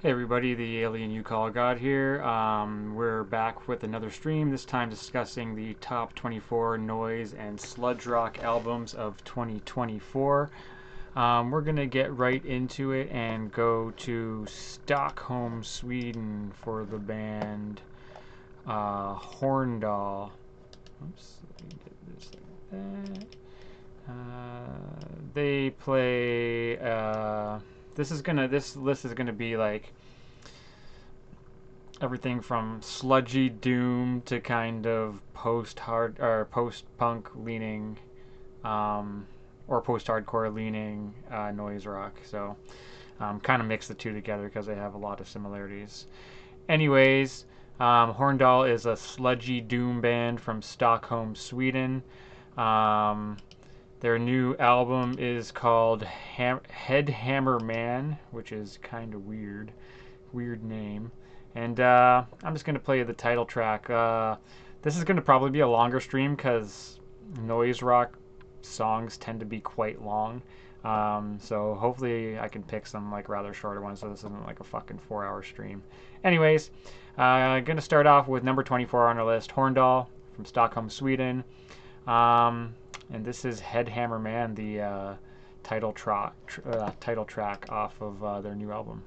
Hey everybody, the Alien You Call God here. We're back with another stream, this time discussing the top 24 noise and sludge rock albums of 2024. We're going to get right into it and go to Stockholm, Sweden for the band Horndal. Oops, let me get this like that. They play. This list is gonna be like everything from sludgy doom to kind of post hard or post punk leaning, um, or post hardcore leaning noise rock. So kind of mix the two together because they have a lot of similarities. Anyways, Horndal is a sludgy doom band from Stockholm, Sweden. Um, their new album is called Head Hammer Man, which is kind of weird name. And I'm just gonna play the title track. This is gonna probably be a longer stream because noise rock songs tend to be quite long. So hopefully I can pick some like rather shorter ones so this isn't like a fucking 4 hour stream. Anyways, gonna start off with number 24 on our list, Horndal from Stockholm, Sweden. And this is Head Hammer Man, the title track off of their new album.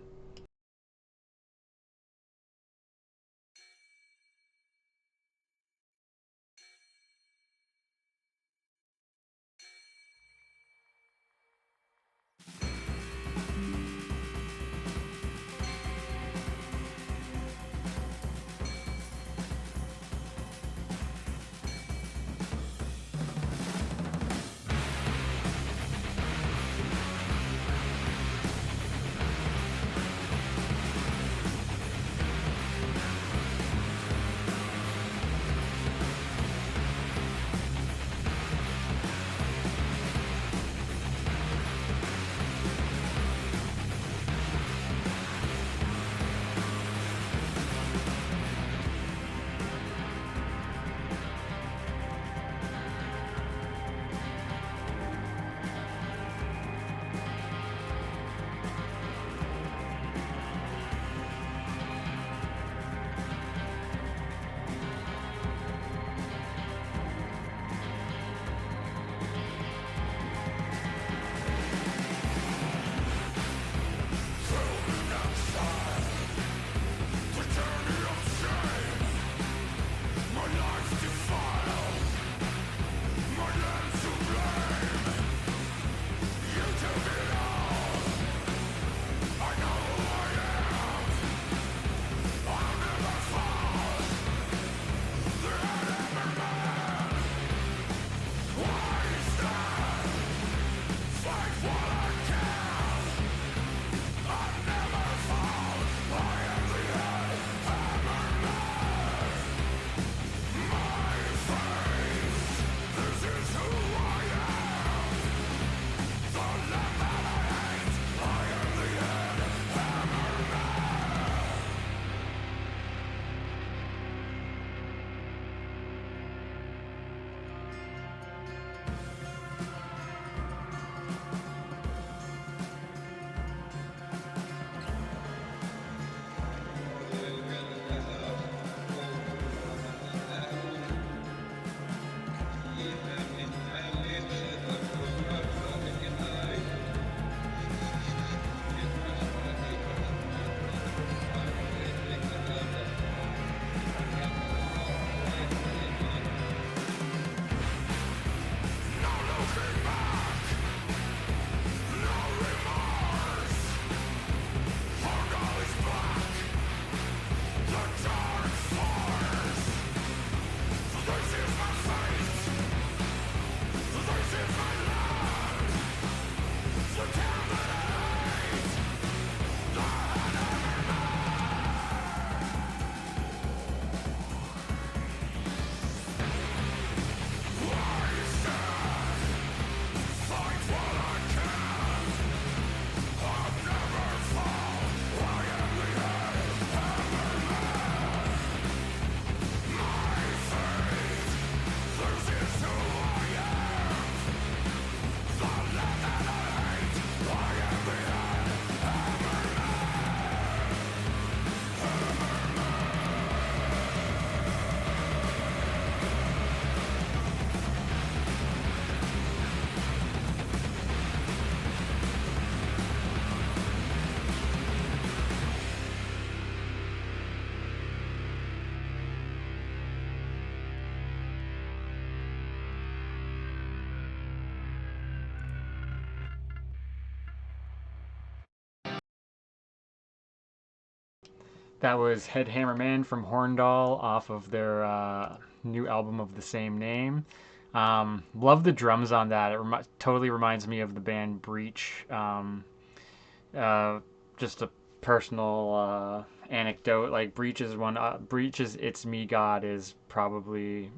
That was Head Hammer Man from Horndal off of their new album of the same name. Love the drums on that. It totally reminds me of the band Breach. Uh, just a personal anecdote. Like Breach's "It's Me God" is probably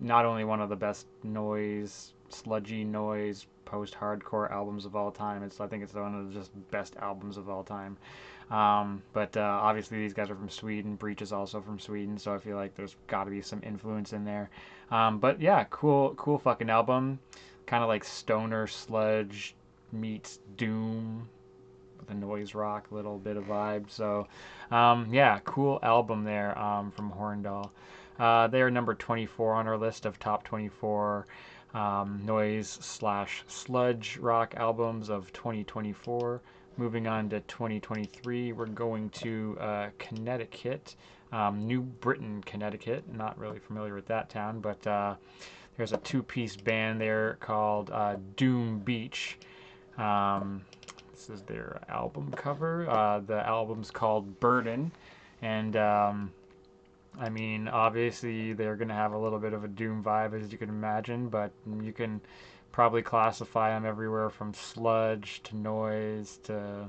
not only one of the best noise, sludgy noise post-hardcore albums of all time. I think it's one of the just best albums of all time. But obviously these guys are from Sweden. Breach is also from Sweden, so I feel like there's got to be some influence in there. But yeah, cool fucking album. Kind of like stoner sludge meets doom with a noise rock little bit of vibe. So yeah, cool album there from Horndal. They're number 24 on our list of top 24 noise slash sludge rock albums of 2024. Moving on to 2023, we're going to Connecticut, New Britain, Connecticut. Not really familiar with that town, but there's a two-piece band there called Doom Beach. This is their album cover. The album's called Burden, and I mean, obviously they're going to have a little bit of a doom vibe, as you can imagine, but you can probably classify them everywhere from sludge to noise to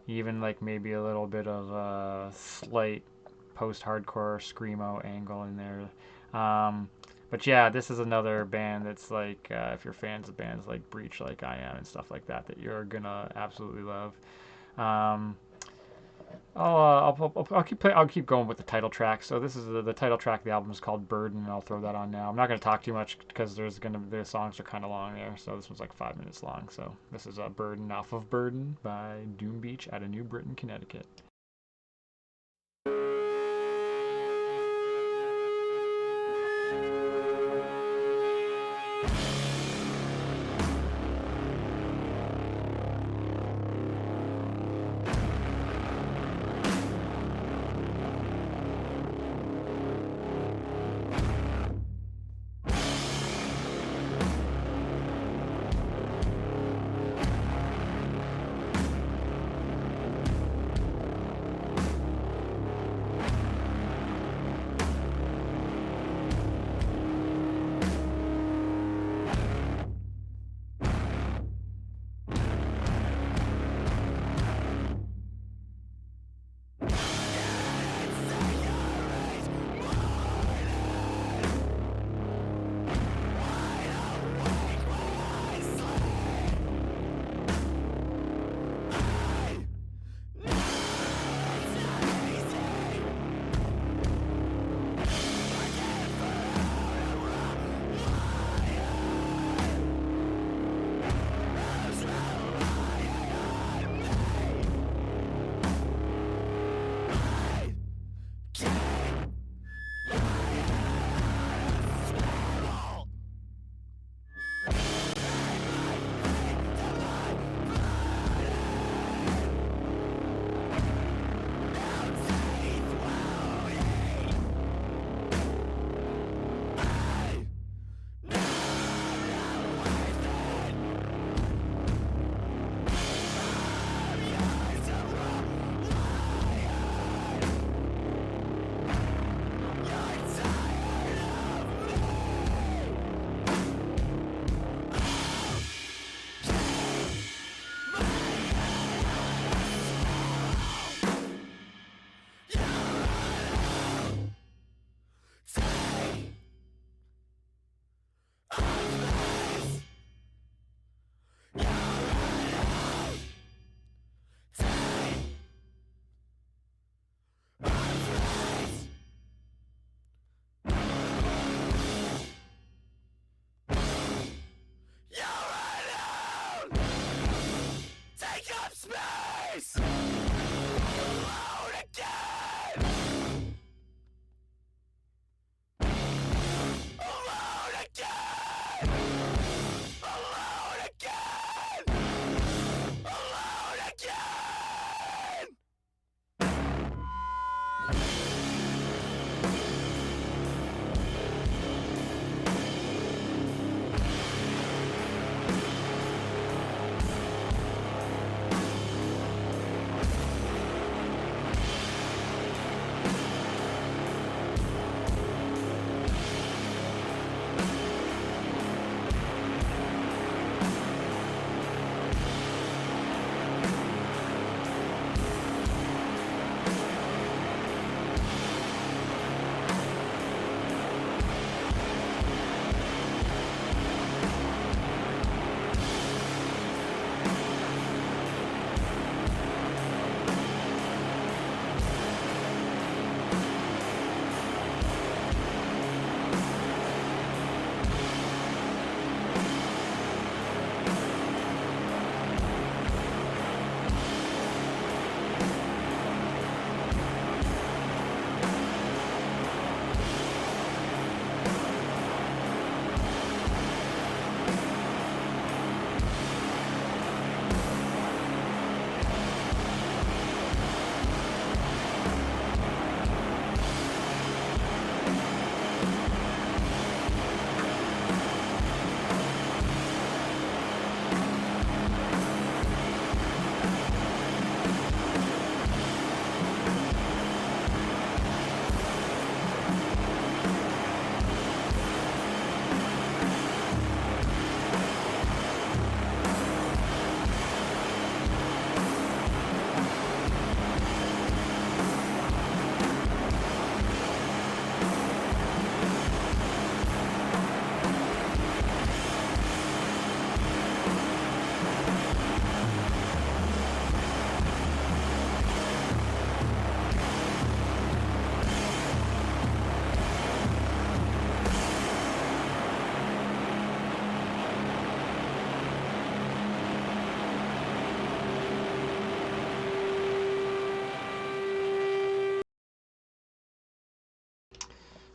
even like maybe a little bit of a slight post-hardcore screamo angle in there. But yeah, this is another band that's like, if you're fans of bands like Breach, like I am, and stuff like that, that you're gonna absolutely love. Um, I'll keep going with the title track. So this is the title track of the album is called Burden, and I'll throw that on now. I'm not gonna talk too much because the songs are kind of long there. So this one's like 5 minutes long. So this is a Burden off of Burden by Doom Beach out of New Britain, Connecticut.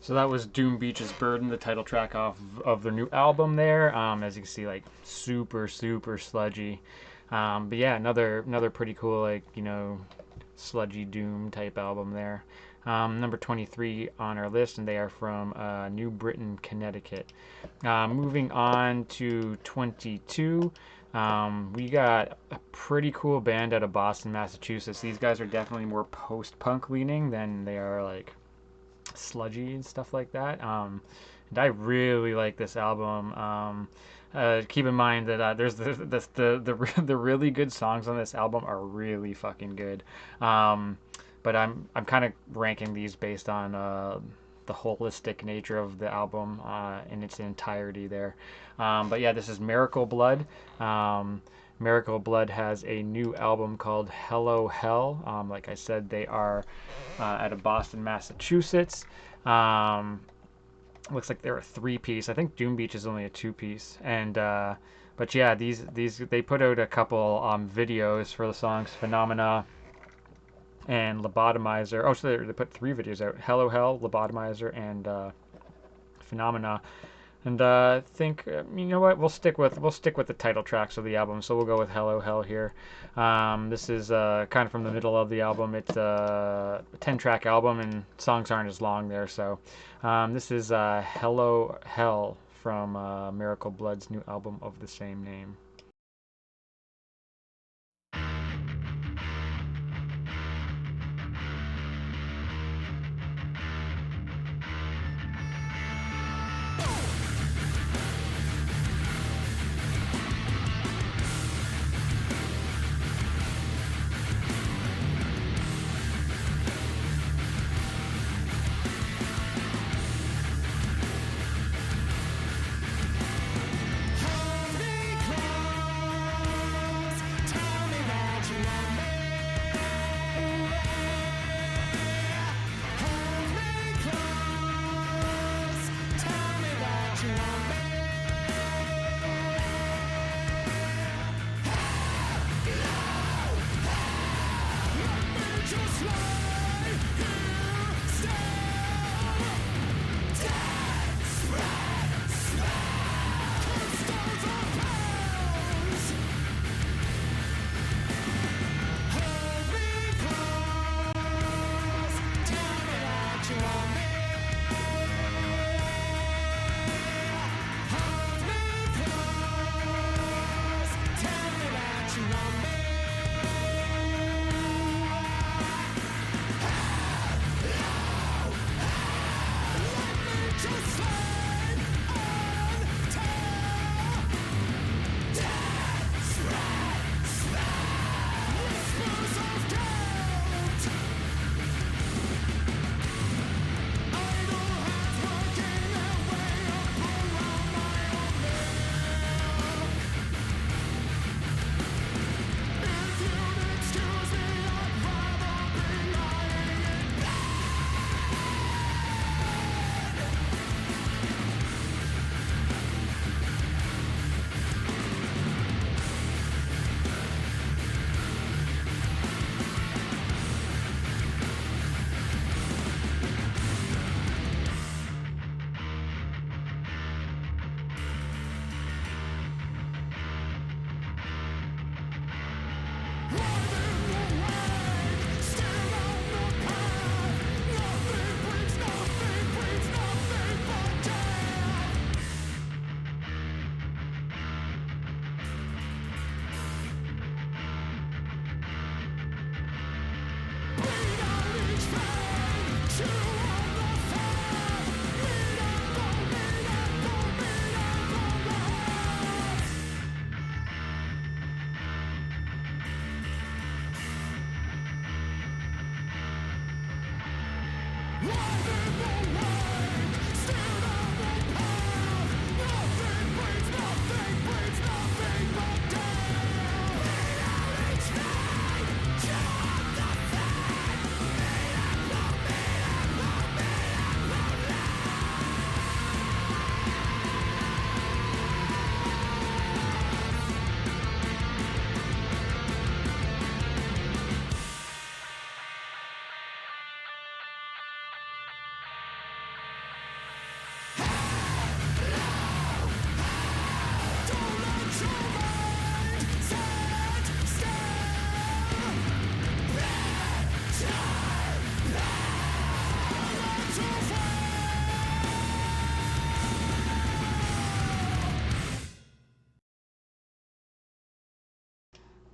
So that was Doom Beach's Burden, the title track off of their new album there. As you can see, like super sludgy. But yeah, another pretty cool, like, you know, sludgy doom type album there. Number 23 on our list, and they are from New Britain, Connecticut. Moving on to 22, we got a pretty cool band out of Boston, Massachusetts. These guys are definitely more post-punk leaning than they are like sludgy and stuff like that. And I really like this album. Keep in mind that there's the really good songs on this album are really fucking good. But I'm kind of ranking these based on the holistic nature of the album in its entirety there. But yeah, this is Miracle Blood. Miracle Blood has a new album called Hello Hell. Like I said, they are out of Boston, Massachusetts. Looks like they're a 3-piece. I think Doom Beach is only a 2-piece. And but yeah, these they put out a couple videos for the songs Phenomena and Lobotomizer. Oh, so they put 3 videos out: Hello Hell, Lobotomizer, and Phenomena. And I think you know what, we'll stick with the title tracks of the album. So we'll go with Hello Hell here. This is kind of from the middle of the album. It's a 10-track album, and songs aren't as long there. So this is Hello Hell from Miracle Blood's new album of the same name.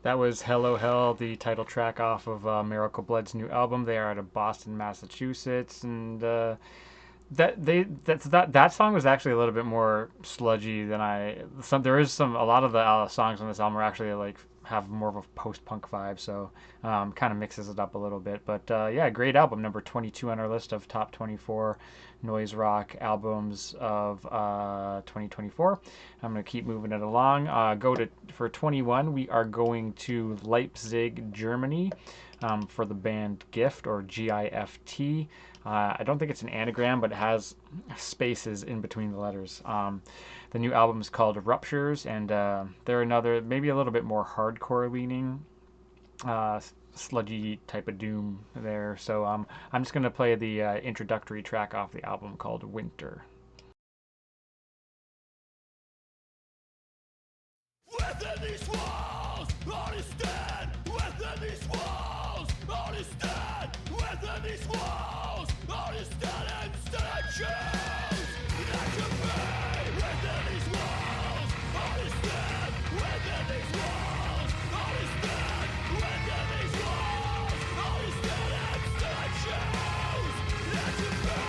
That was Hello Hell, the title track off of Miracle Blood's new album. They are out of Boston, Massachusetts, and that song was actually a little bit more sludgy than I. There is some a lot of the songs on this album are actually like have more of a post punk vibe, so kind of mixes it up a little bit. But yeah, great album, number 22 on our list of top 24 noise rock albums of 2024. I'm gonna keep moving it along. Go to for 21. We are going to Leipzig, Germany, for the band Gift or GIFT. I don't think it's an anagram, but it has spaces in between the letters. The new album is called Ruptures, and they're another, maybe a little bit more hardcore leaning, sludgy type of doom there. So I'm just going to play the introductory track off the album called Winter. Within these walls, only stand. Within these walls, only stand. Within these walls, only stand and choose not to be. Within these walls, only stand. Within these walls, only stand. Within these walls, only stand and choose not to be.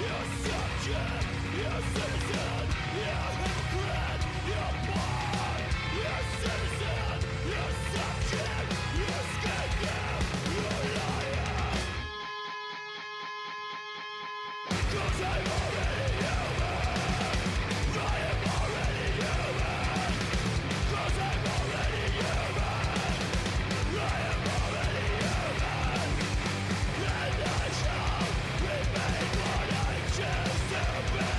Your subject, your citizen, your hypocrite, your pawn. You're citizen, you're subject, you're scapegoat, you're liar. 'Cause I'm already human. I am already human. 'Cause I'm already human. I am already human. And I shall remain what I choose to be.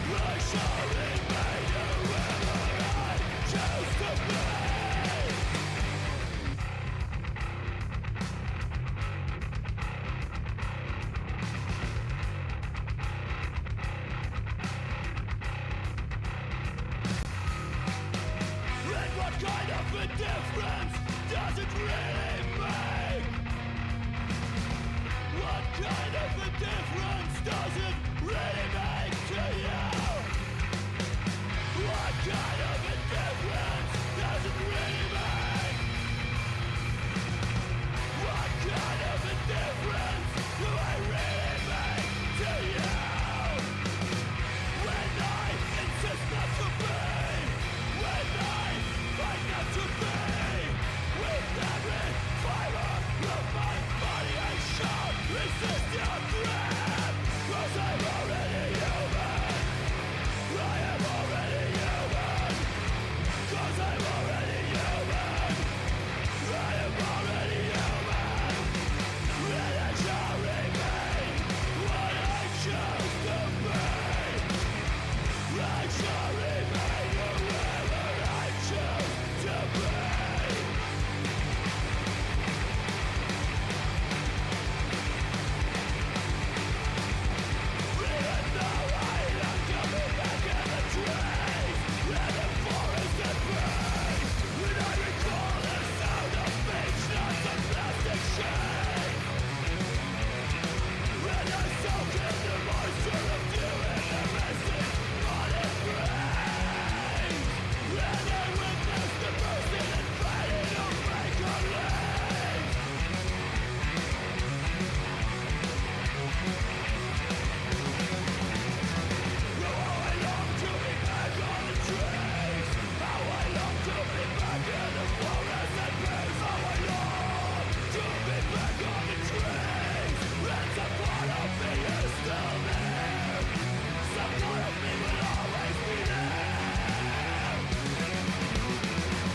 I shall remain whoever I choose to be. And what kind of a difference does it really make? What kind of a difference does it really make to you? What kind of a difference does it really make? What kind of a difference do I really make to you? When I insist not to be, when I fight not to be, with every fiber of my body I shall resist your grip. 'Cause I'm already human. I am already human. 'Cause I'm already human. I am already human. And I shall remain what I choose to be. I shall remain whoever I choose to be. Even though I am coming back in the trees, in the forest and rain, when I recall the sound of beach nuts and plastic shades, when I soak in the moisture of dew in the misty morning rain, when I witness the bursting and fading of vacant leaves. How I long to be back on the trees. How I long to be back in the forest and peace. How I long to be back on the trees. And some part of me is still there. Some part of me will always be there.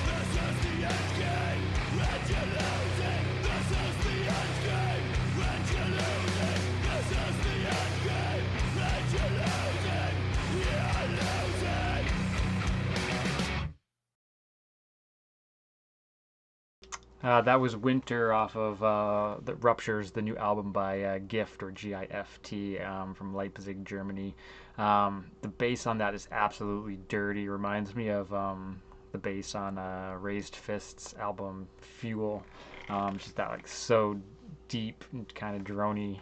This is the end game, and you're losing. This is the end game, and you're losing. This is the end game, and you're losing. You're losing. That was Winter off of the Ruptures, the new album by Gift or GIFT, from Leipzig, Germany. The bass on that is absolutely dirty. Reminds me of the bass on Raised Fists album Fuel. Just that like so deep and kind of droney.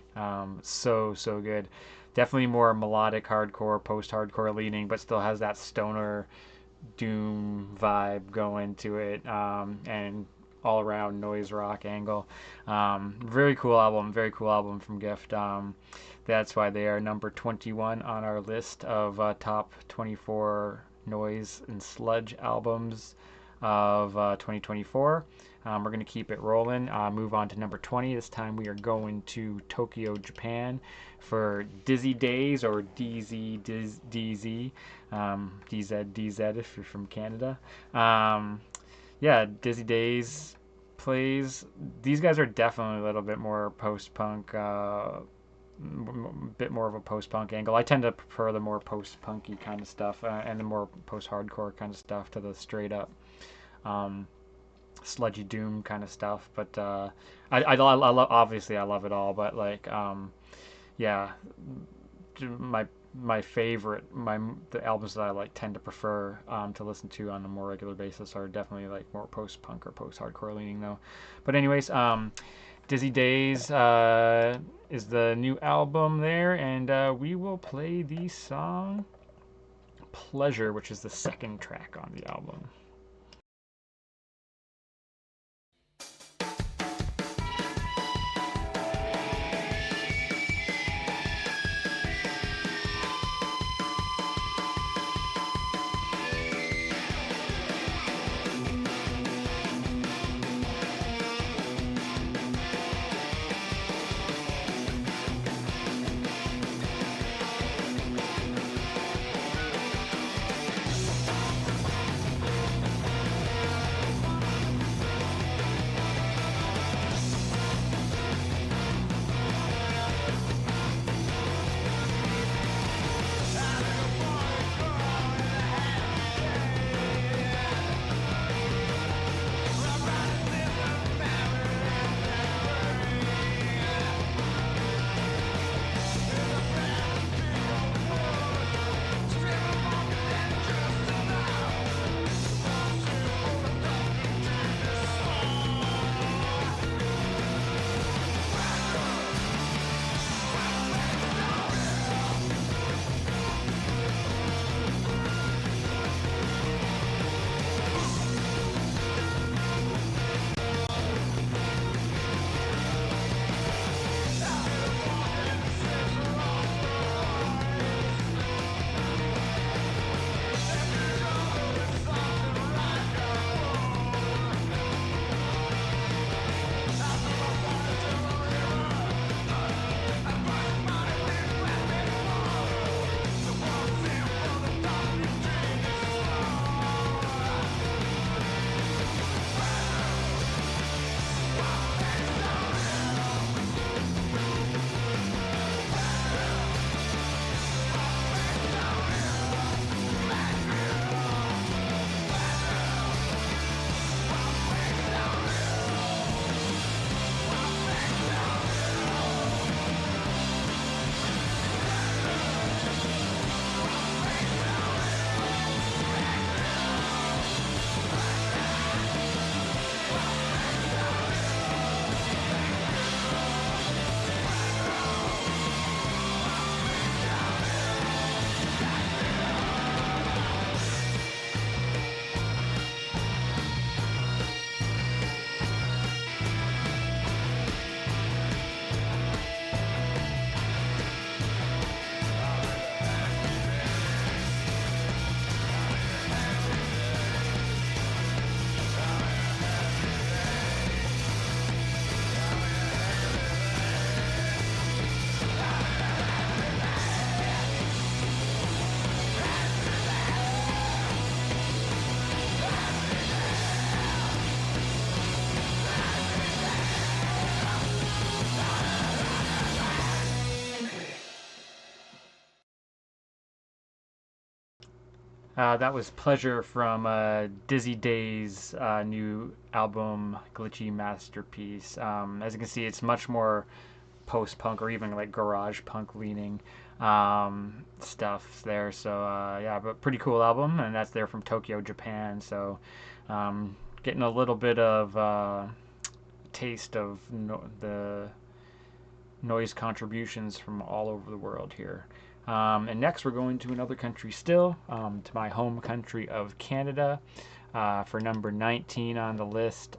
So good. Definitely more melodic hardcore, post-hardcore leaning, but still has that stoner doom vibe going to it, and all around noise rock angle. Very cool album, very cool album from Gift. That's why they are number 21 on our list of top 24 noise and sludge albums of 2024. We're going to keep it rolling. Move on to number 20. This time we are going to Tokyo, Japan for Dizzy Days, or DZ, DZ if you're from Canada. Yeah, Dizzy Days plays. These guys are definitely a little bit more post punk, bit more of a post punk angle. I tend to prefer the more post punky kind of stuff, and the more post hardcore kind of stuff to the straight up um, sludgy doom kind of stuff. But obviously I love it all. But like, yeah, my favorite, the albums that I like tend to prefer to listen to on a more regular basis are definitely like more post punk or post hardcore leaning though. But anyways, Dizzy Days is the new album there, and we will play the song Pleasure, which is the second track on the album. That was Pleasure from Dizzy Days' new album, Glitchy Masterpiece. As you can see, it's much more post punk or even like garage punk leaning stuff there. So, yeah, but pretty cool album, and that's there from Tokyo, Japan. So, getting a little bit of taste of the noise contributions from all over the world here. And next, we're going to another country still, to my home country of Canada. For number 19 on the list,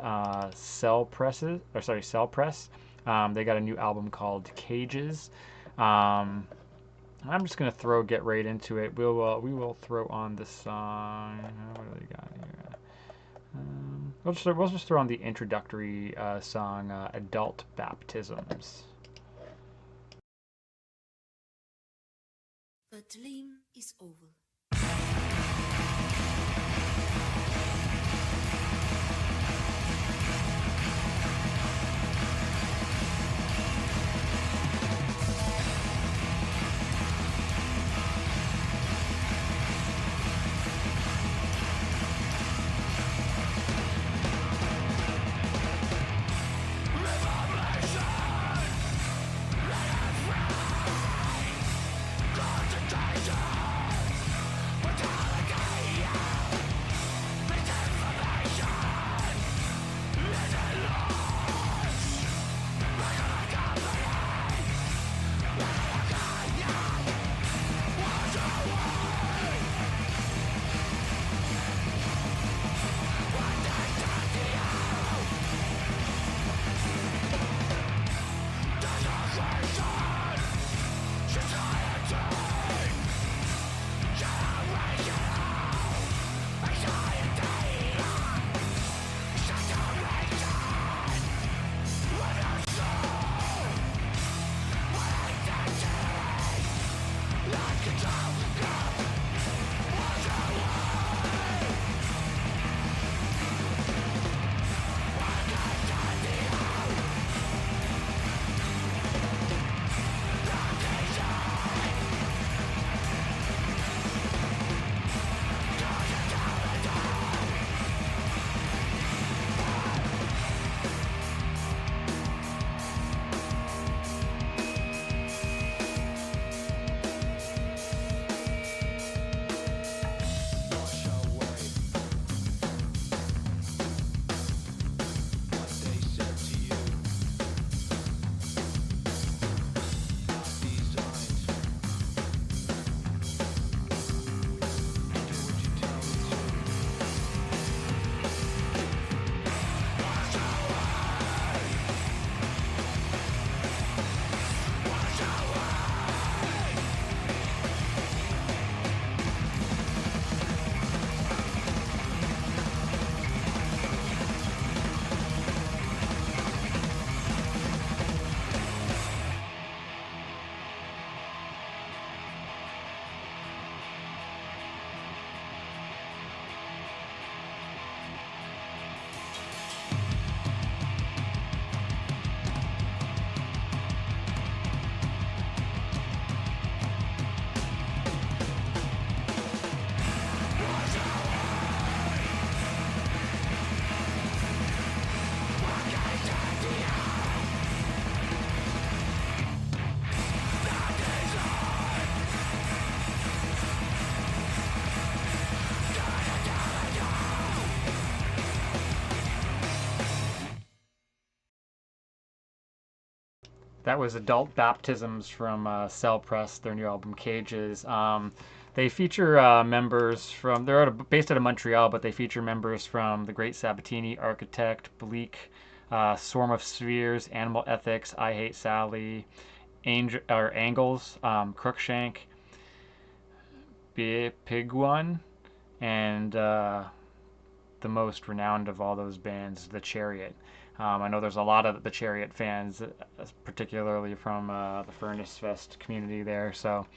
Cell Press. They got a new album called Cages. Um, I'm just gonna get right into it. We will throw on the song. What do they got here? We'll just throw on the introductory song, "Adult Baptisms." The dream is over. That was Adult Baptisms from Cell Press, their new album Cages. They feature members from, based out of Montreal, but they feature members from The Great Sabatini, Architect, Bleak, Swarm of Spheres, Animal Ethics, I Hate Sally, Angles, Crookshank, Piguan, and the most renowned of all those bands, The Chariot. I know there's a lot of the Chariot fans, particularly from the Furnace Fest community there. So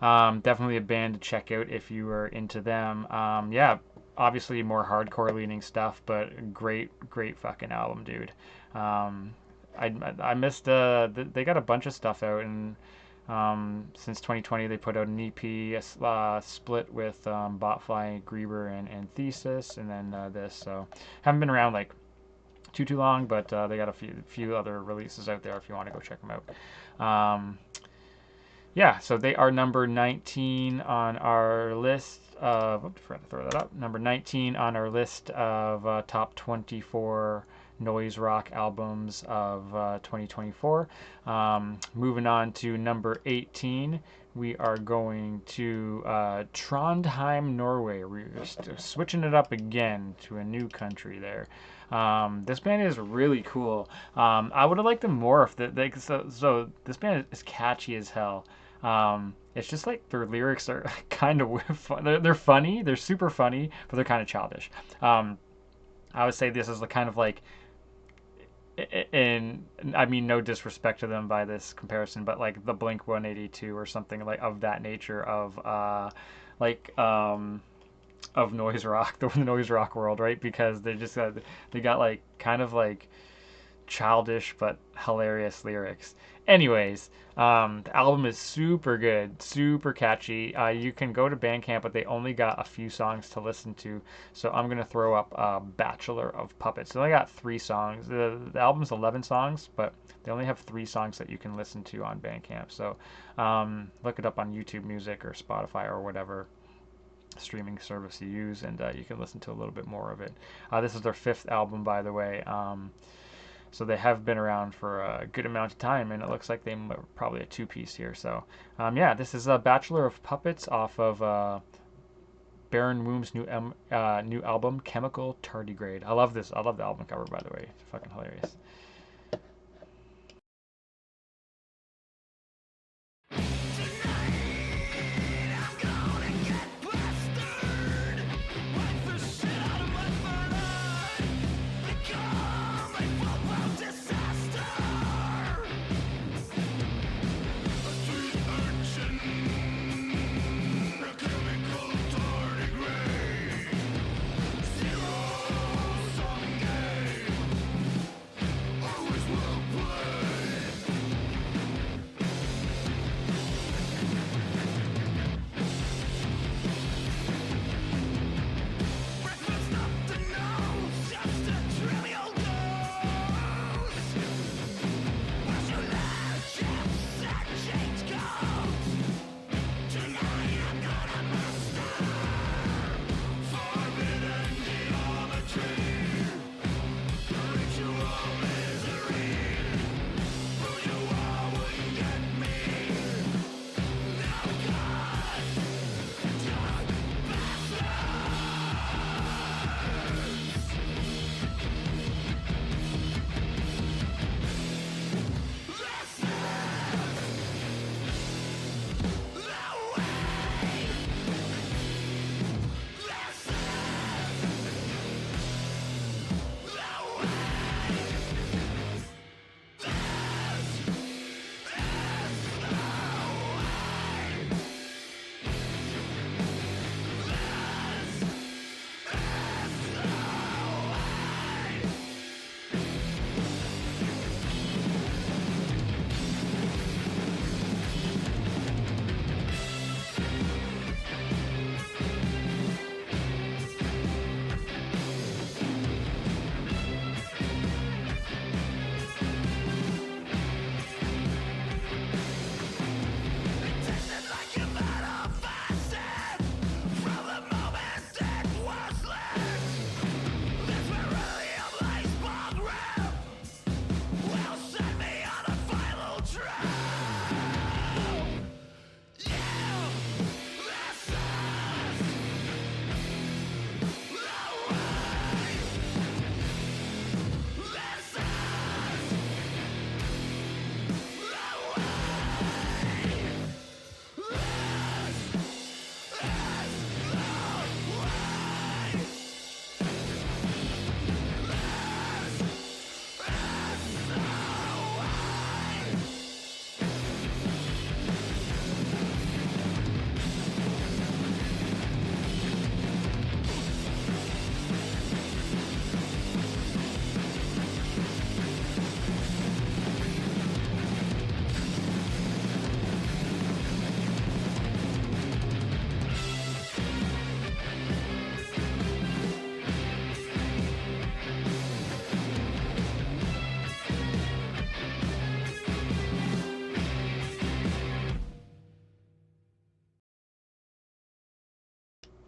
definitely a band to check out if you are into them. Yeah, obviously more hardcore leaning stuff, but great fucking album, dude. Um, I missed. They got a bunch of stuff out, and since 2020 they put out an EP, split with Botfly, Grieber, and Thesis, and then this. So haven't been around like too long, but they got a few other releases out there if you want to go check them out. Yeah, so they are number 19 on our list of. Oops, forgot to throw that up. Number 19 on our list of top 24 noise rock albums of 2024. Moving on to number 18, we are going to Trondheim, Norway. We're switching it up again to a new country there. This band is really cool. I would have liked them more if so this band is catchy as hell. It's just like their lyrics are kind of they're funny. They're super funny, but they're kind of childish. I would say this is the kind of like, and I mean no disrespect to them by this comparison, but like the Blink 182 or something like of that nature like of noise rock, the noise rock world, right? Because they got like kind of like childish but hilarious lyrics. Anyways, the album is super good, super catchy. You can go to Bandcamp, but they only got a few songs to listen to. So I'm gonna throw up "Bachelor of Puppets." They only got 3 songs. The album's 11 songs, but they only have 3 songs that you can listen to on Bandcamp. So look it up on YouTube Music or Spotify or whatever streaming service you use, and you can listen to a little bit more of it. This is their 5th album, by the way. So they have been around for a good amount of time, and it looks like they are probably a 2-piece here. So yeah, this is a Bachelor of Puppets off of Baron Womb's new album, Chemical Tardigrade. I love this. I love the album cover, by the way. It's fucking hilarious.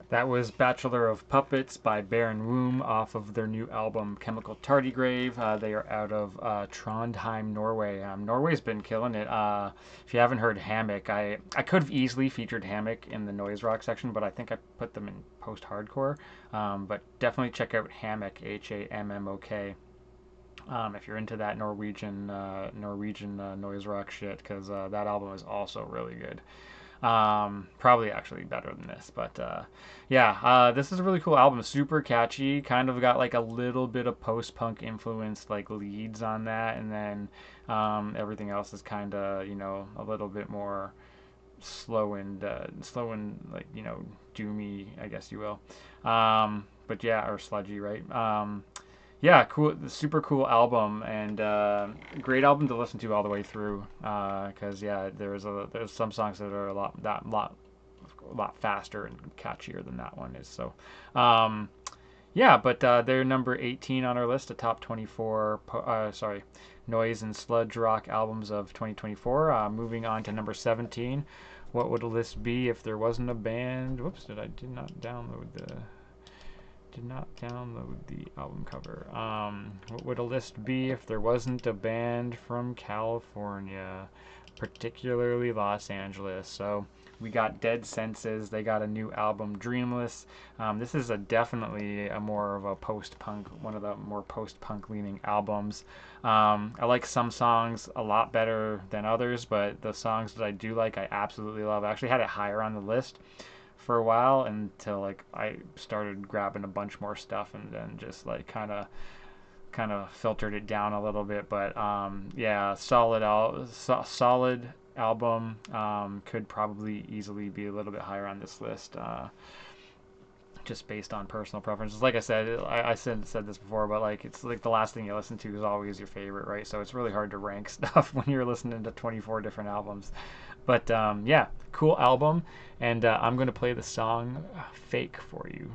That was Bachelor of Puppets by Baron Womb off of their new album Chemical Tardigrade. They are out of Trondheim, Norway. Norway's been killing it. If you haven't heard Hammock, I could have easily featured Hammock in the noise rock section, but I think I put them in post hardcore. But definitely check out Hammock, Hammok. If you're into that Norwegian noise rock shit, because that album is also really good. Probably actually better than this, but yeah, this is a really cool album. Super catchy. Kind of got like a little bit of post-punk influenced like leads on that, and then everything else is kind of a little bit more slow and like doomy, I guess you will. But yeah, or sludgy, right? Yeah, cool, super cool album, and great album to listen to all the way through. Because yeah, there's some songs that are a lot faster and catchier than that one is. So, yeah, but they're number 18 on our list of top 24. Noise and sludge rock albums of 2024. Moving on to number 17. What would a list be if there wasn't a band? Whoops, did not download the album cover. What would a list be if there wasn't a band from California, particularly Los Angeles? So we got Dead Senses. They got a new album, Dreamless. This is definitely a more of a post-punk, one of the more post-punk leaning albums. I like some songs a lot better than others, but the songs that I do like, I absolutely love. I actually had it higher on the list for a while until like I started grabbing a bunch more stuff and then just like kind of filtered it down a little bit. But yeah, solid album. Could probably easily be a little bit higher on this list. Just based on personal preferences. Like I said, I said this before, but like it's like the last thing you listen to is always your favorite, right? So it's really hard to rank stuff when you're listening to 24 different albums. But yeah, cool album, and I'm gonna play the song "Fake" for you.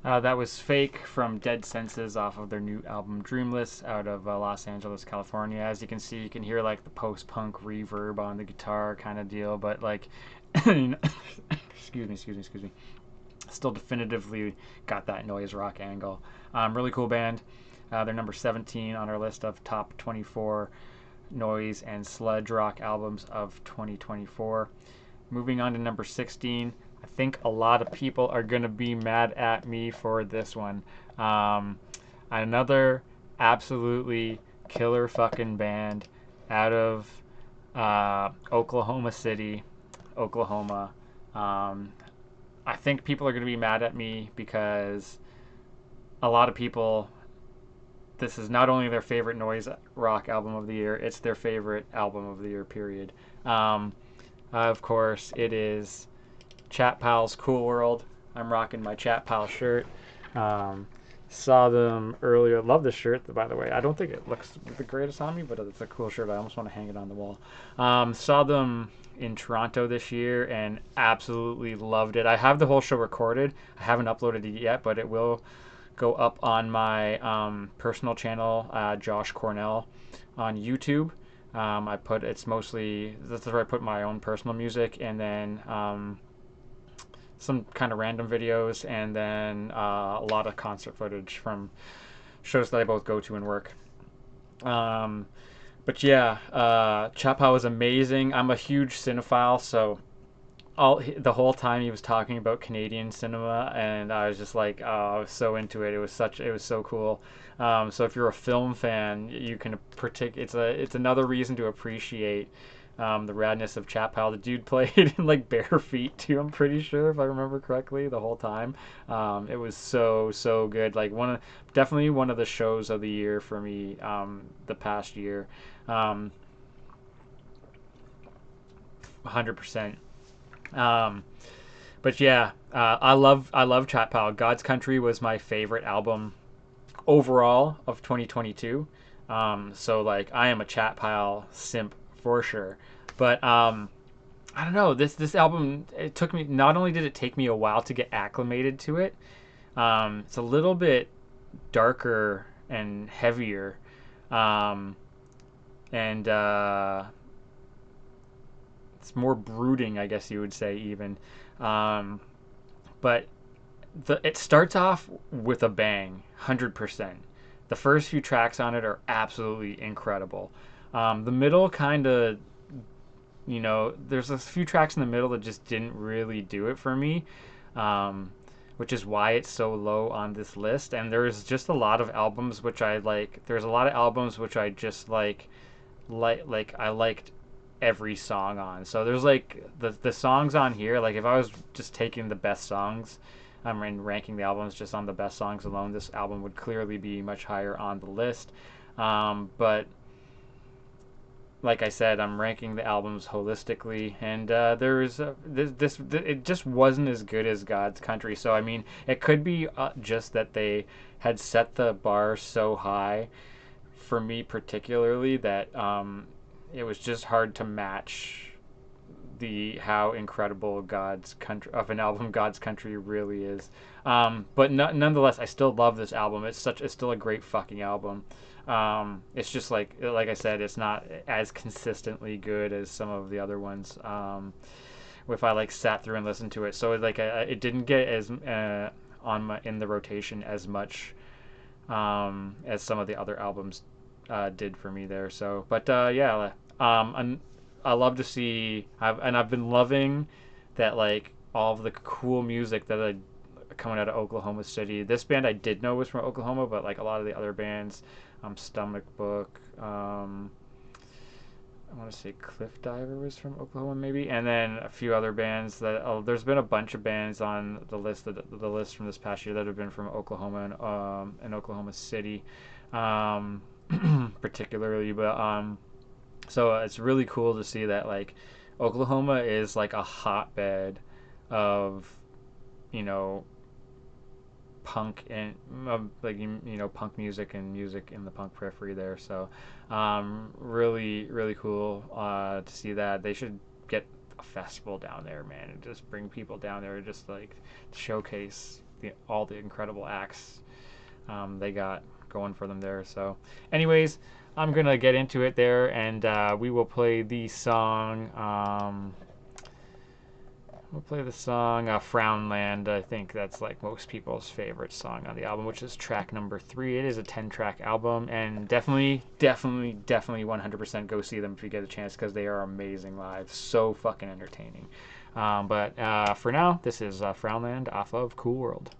That was Fake from Dead Senses off of their new album Dreamless out of Los Angeles, California. As you can see, you can hear like the post-punk reverb on the guitar kind of deal, but like, excuse me, still definitively got that noise rock angle. Really cool band. They're number 17 on our list of top 24 noise and sludge rock albums of 2024. Moving on to number 16. I think a lot of people are going to be mad at me for this one. Another absolutely killer fucking band out of Oklahoma City, Oklahoma. Um, I think people are going to be mad at me because a lot of people, this is not only their favorite noise rock album of the year, it's their favorite album of the year, period. Um, of course, it is Chat Pal's Cool World. I'm rocking my Chat Pal shirt. Um, saw them earlier. Love this shirt, by the way. I don't think it looks the greatest on me, but it's a cool shirt. I almost want to hang it on the wall. Saw them in Toronto this year and absolutely loved it. I have the whole show recorded. I haven't uploaded it yet, but it will go up on my personal channel, Josh Cornell, on YouTube. I put it's mostly that's where I put my own personal music, and then some kind of random videos, and then a lot of concert footage from shows that I both go to and work. Um, but yeah, Chappelle was amazing. I'm a huge cinephile, so the whole time he was talking about Canadian cinema, and I was just like, oh, I was so into it. It was so cool. So if you're a film fan, you can it's another reason to appreciate the radness of Chappelle. The dude played in like bare feet too. I'm pretty sure if I remember correctly the whole time. It was so good. Like definitely one of the shows of the year for me. The past year. 100%. Um, but yeah, I love Chat Pal. God's Country was my favorite album overall of 2022. So like I am a Chat Pal simp for sure. But I don't know, this album, it took me, not only did it take me a while to get acclimated to it, it's a little bit darker and heavier. Um, and It's more brooding, I guess you would say, even. Um, but it starts off with a bang, 100%. The first few tracks on it are absolutely incredible. The middle kind of, there's a few tracks in the middle that just didn't really do it for me, which is why it's so low on this list. And there's just a lot of albums which I like. There's a lot of albums which I just like I liked every song on. So there's like the songs on here. Like if I was just taking the best songs, and ranking the albums just on the best songs alone, this album would clearly be much higher on the list. But like I said, I'm ranking the albums holistically, and it just wasn't as good as God's Country. So I mean, it could be just that they had set the bar so high for me, particularly, that it was just hard to match the how incredible God's Country of an album God's Country really is. But nonetheless, I still love this album. It's still a great fucking album. It's just like I said, it's not as consistently good as some of the other ones. If I like sat through and listened to it, so it didn't get as in the rotation as much as some of the other albums did for me there. So, but yeah, I love to see. I've been loving that, like, all of the cool music that coming out of Oklahoma City. This band I did know was from Oklahoma, but like a lot of the other bands, Stomach Book, I want to say Cliff Diver was from Oklahoma, maybe, and then a few other bands there's been a bunch of bands on the list the list from this past year that have been from Oklahoma and Oklahoma City, particularly, but so it's really cool to see that like Oklahoma is like a hotbed of, you know, punk and punk music and music in the punk periphery there. So really cool to see that. They should get a festival down there, man, and just bring people down there, just like to showcase all the incredible acts they got going for them there. So anyways, I'm gonna get into it there, and we will play the song. We'll play the song Frownland. I think that's like most people's favorite song on the album, which is track number 3. It is a 10-track album, and definitely 100% go see them if you get a chance, because they are amazing live. So fucking entertaining. But for now, this is Frownland off of Cool World.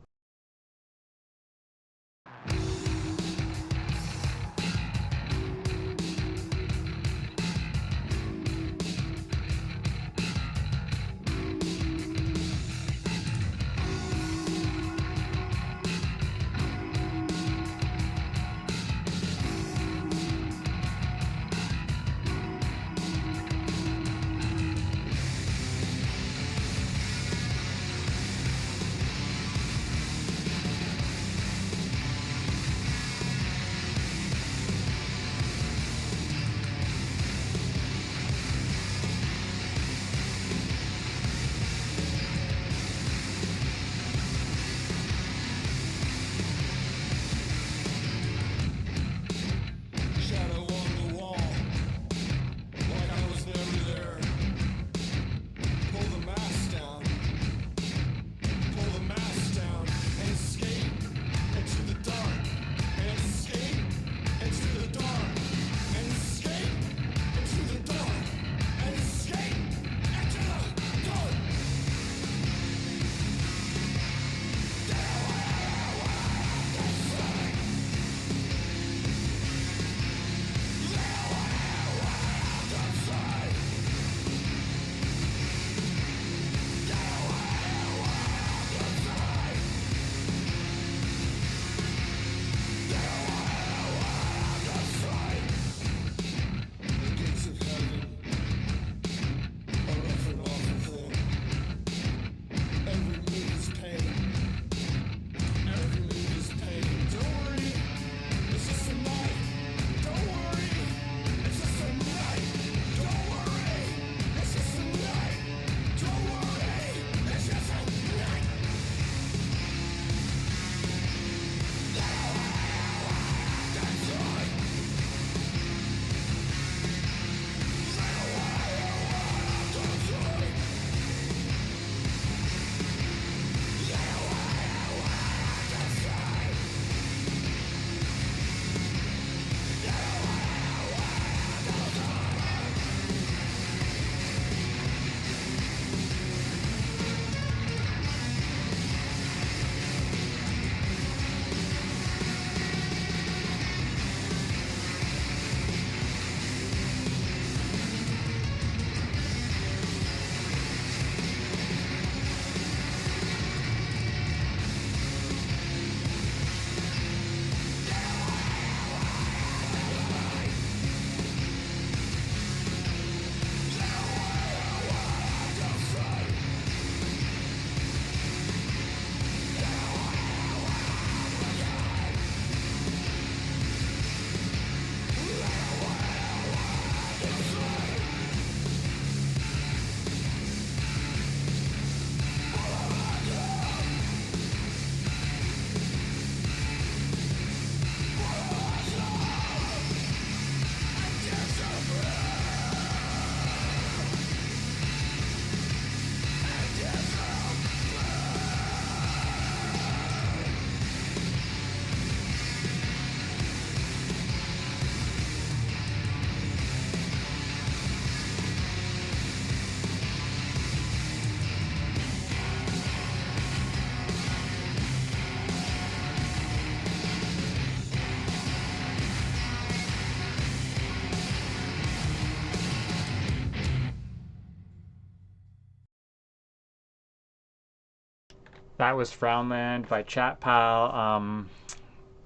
That was Frownland by Chat Pal.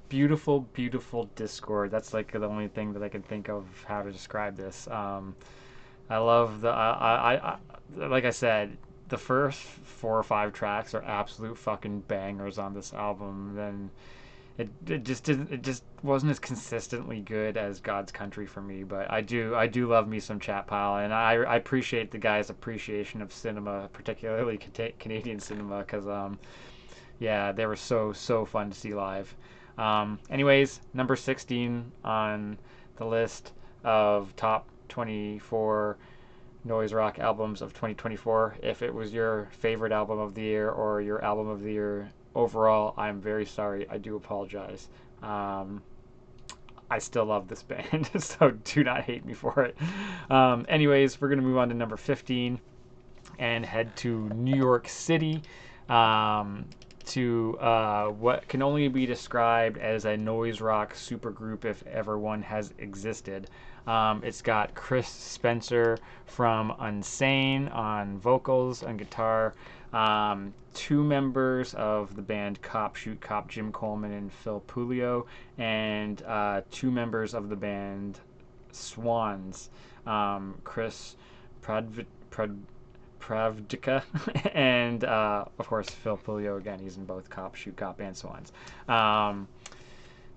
Beautiful, beautiful Discord. That's like the only thing that I can think of how to describe this. I love like I said, the first 4 or 5 tracks are absolute fucking bangers on this album. Then it just wasn't as consistently good as God's Country for me. But I do love me some Chat Pile, and I appreciate the guy's appreciation of cinema, particularly Canadian cinema, because yeah, they were so fun to see live. Anyways, number 16 on the list of top 24 noise rock albums of 2024. If it was your favorite album of the year or your album of the year overall, I'm very sorry. I do apologize. Um, I still love this band, so do not hate me for it. Anyways, we're going to move on to number 15 and head to New York City, um, to what can only be described as a noise rock supergroup if ever one has existed. It's got Chris Spencer from Unsane on vocals and guitar, 2 members of the band Cop Shoot Cop, Jim Coleman and Phil Pulio, and 2 members of the band Swans, Chris Pradv- Prad- Pravdika, and of course Phil Pulio again. He's in both Cop Shoot Cop and Swans. Um,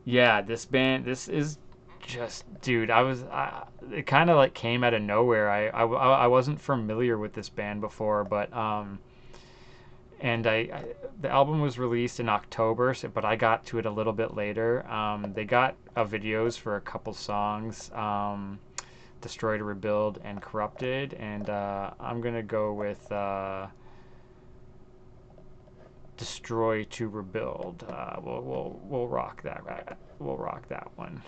yeah, this band, this is just, dude. It kind of like came out of nowhere. I wasn't familiar with this band before, but and the album was released in October, but I got to it a little bit later. They got videos for a couple songs. Destroy to Rebuild and Corrupted, and I'm gonna go with Destroy to Rebuild. We'll rock that. We'll rock that one.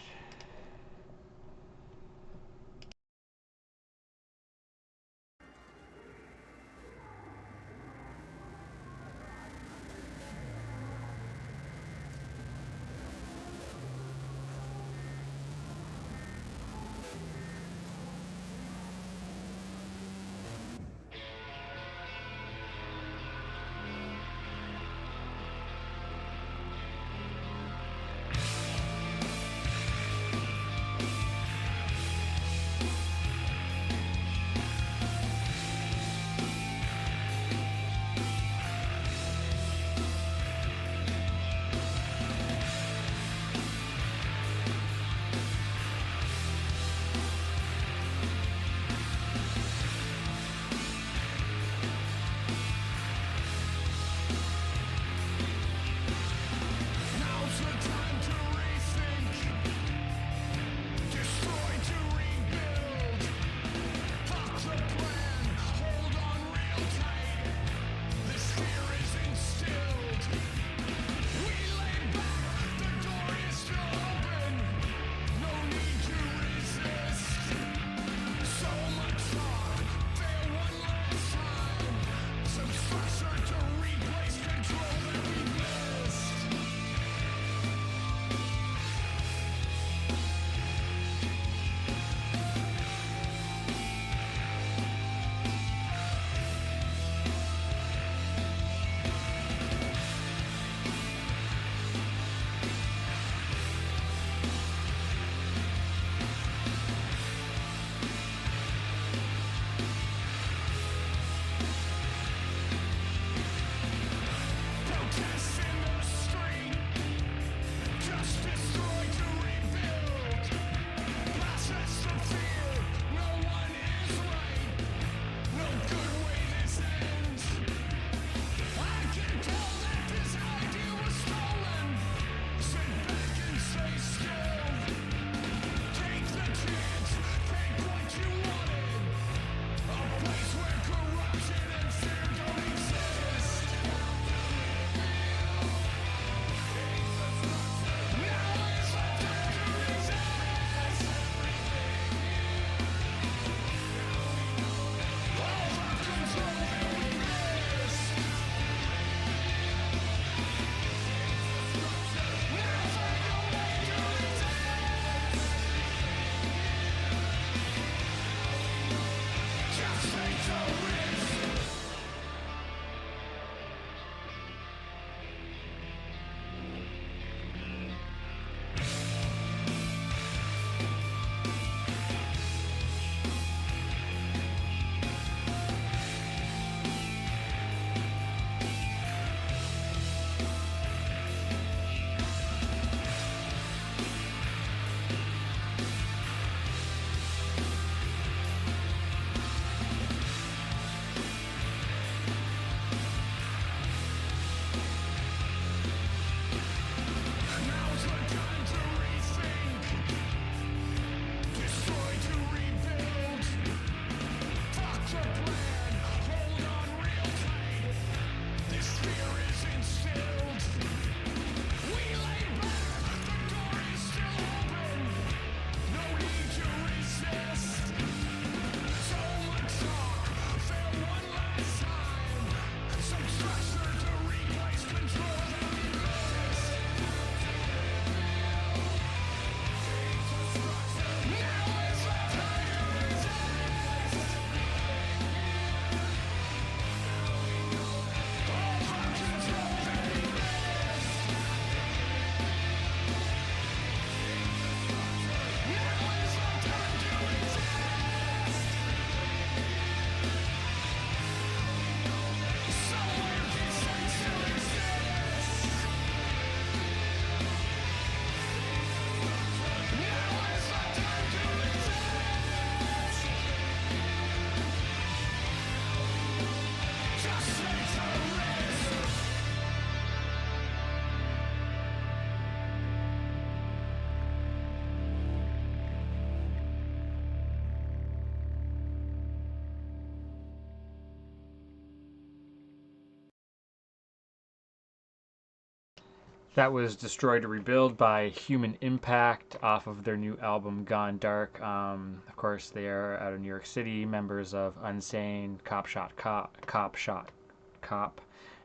That was Destroy to Rebuild by Human Impact off of their new album Gone Dark. Of course, they are out of New York City, members of Unsane, Cop Shot Cop,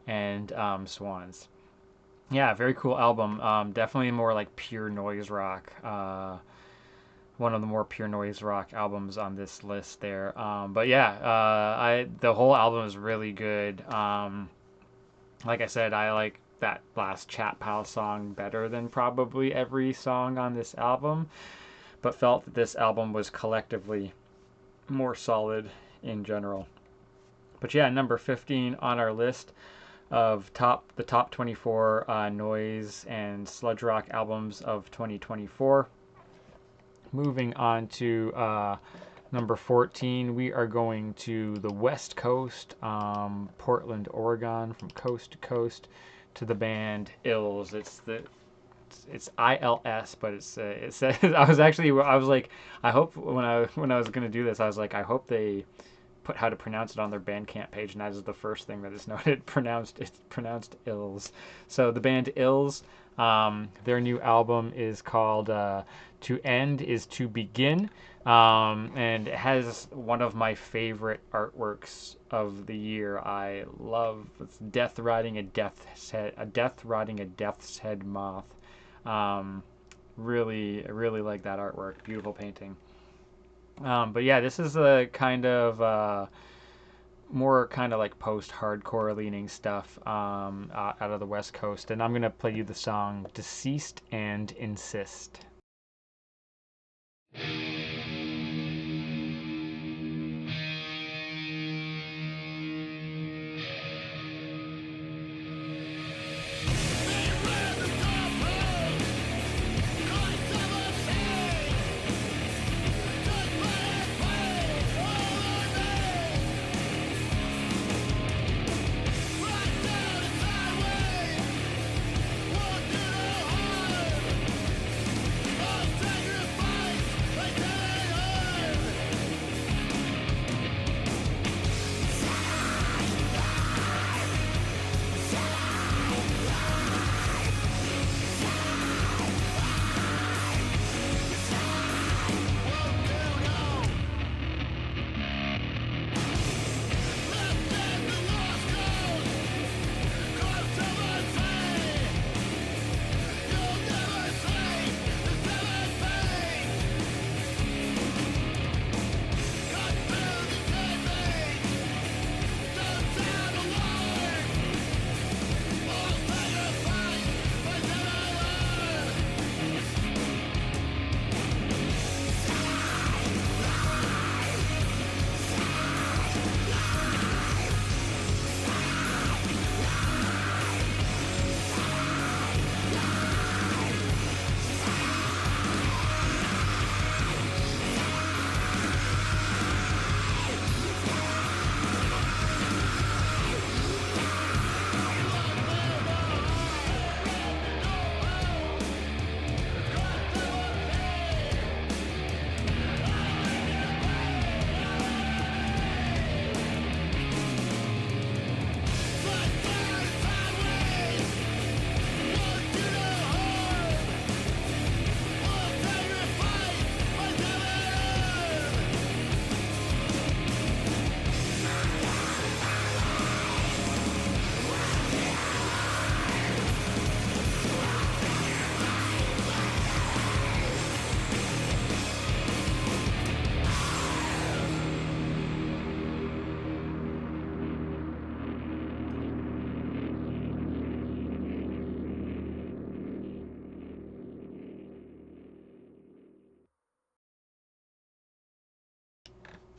and Swans. Yeah, very cool album. Definitely more like pure noise rock. One of the more pure noise rock albums on this list there. But yeah, I the whole album is really good. Like I said, I like that last Chat Pal song better than probably every song on this album, but felt that this album was collectively more solid in general. But yeah, number 15 on our list of the top 24 noise and sludge rock albums of 2024. Moving on to number 14, we are going to the West Coast, Portland, Oregon, from coast to coast, to the band Ills. It's ILS, but it says I was like, I hope when I was gonna do this, I was like, I hope they put how to pronounce it on their Bandcamp page, and that is the first thing that is noted. It's pronounced Ills. So the band Ills, their new album is called "To End Is to Begin," and it has one of my favorite artworks of the year. I love it's death riding a death's head moth. Really like that artwork. Beautiful painting. But yeah, this is a kind of more kind of like post-hardcore leaning stuff out of the West Coast, and I'm gonna play you the song "Deceased and Insist."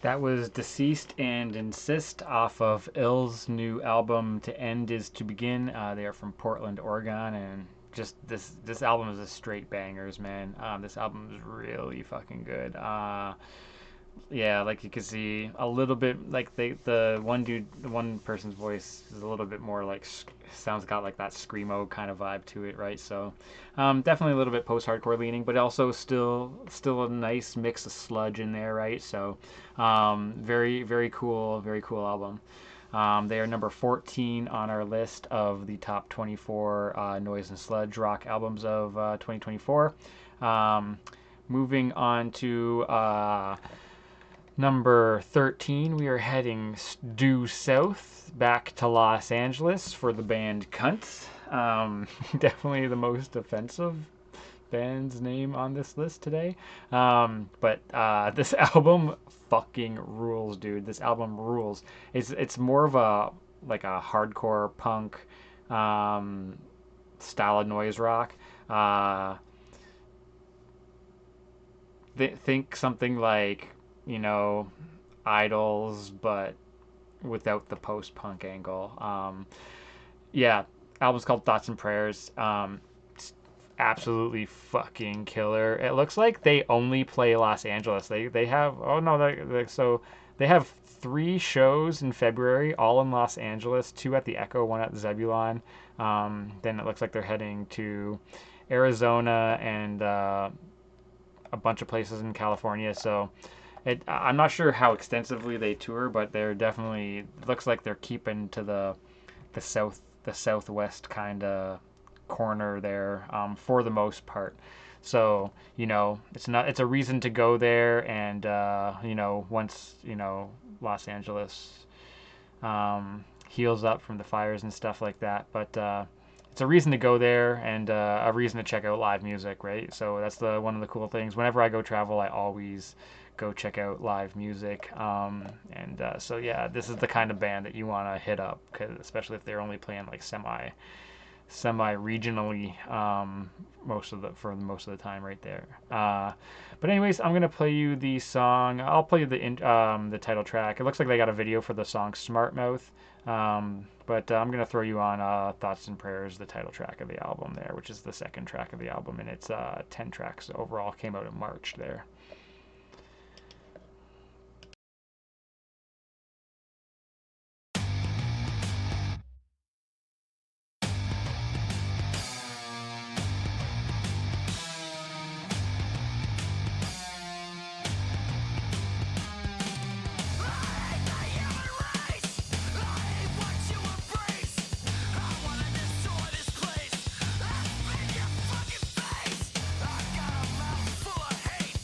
That was Deceased and Insist off of Ill's new album To End Is to Begin. They are from Portland, Oregon, and just this album is a straight bangers, man. This album is really fucking good. Yeah, like you can see a little bit like the one person's voice is a little bit more like sounds got like that screamo kind of vibe to it, right? So definitely a little bit post-hardcore leaning, but also still a nice mix of sludge in there, right? So very cool album. They are number 14 on our list of the top 24 noise and sludge rock albums of 2024. Um, moving on to number 13, we are heading due south back to Los Angeles for the band Cunts. Definitely the most offensive band's name on this list today. But this album fucking rules, dude. This album rules. It's more of a like a hardcore punk um, style of noise rock. Uh, think something like Idols, but without the post punk angle. Yeah, album's called Thoughts and Prayers. Absolutely fucking killer. It looks like they only play Los Angeles. They have oh no so they have 3 shows in February, all in Los Angeles, 2 at the Echo, 1 at the Zebulon. Then it looks like they're heading to Arizona and a bunch of places in California. So I'm not sure how extensively they tour, but they're definitely looks like they're keeping to the southwest kind of corner there for the most part. So it's a reason to go there, and once Los Angeles heals up from the fires and stuff like that, but it's a reason to go there and a reason to check out live music, right? So that's the one of the cool things. Whenever I go travel, I always go check out live music. So yeah, this is the kind of band that you want to hit up, especially if they're only playing like semi regionally for most of the time right there. But anyways, I'm gonna play you the song. I'll play you the title track. It looks like they got a video for the song Smart Mouth. But I'm gonna throw you on Thoughts and Prayers, the title track of the album there, which is the second track of the album, and it's 10 tracks overall. Came out in March there. Full of hate.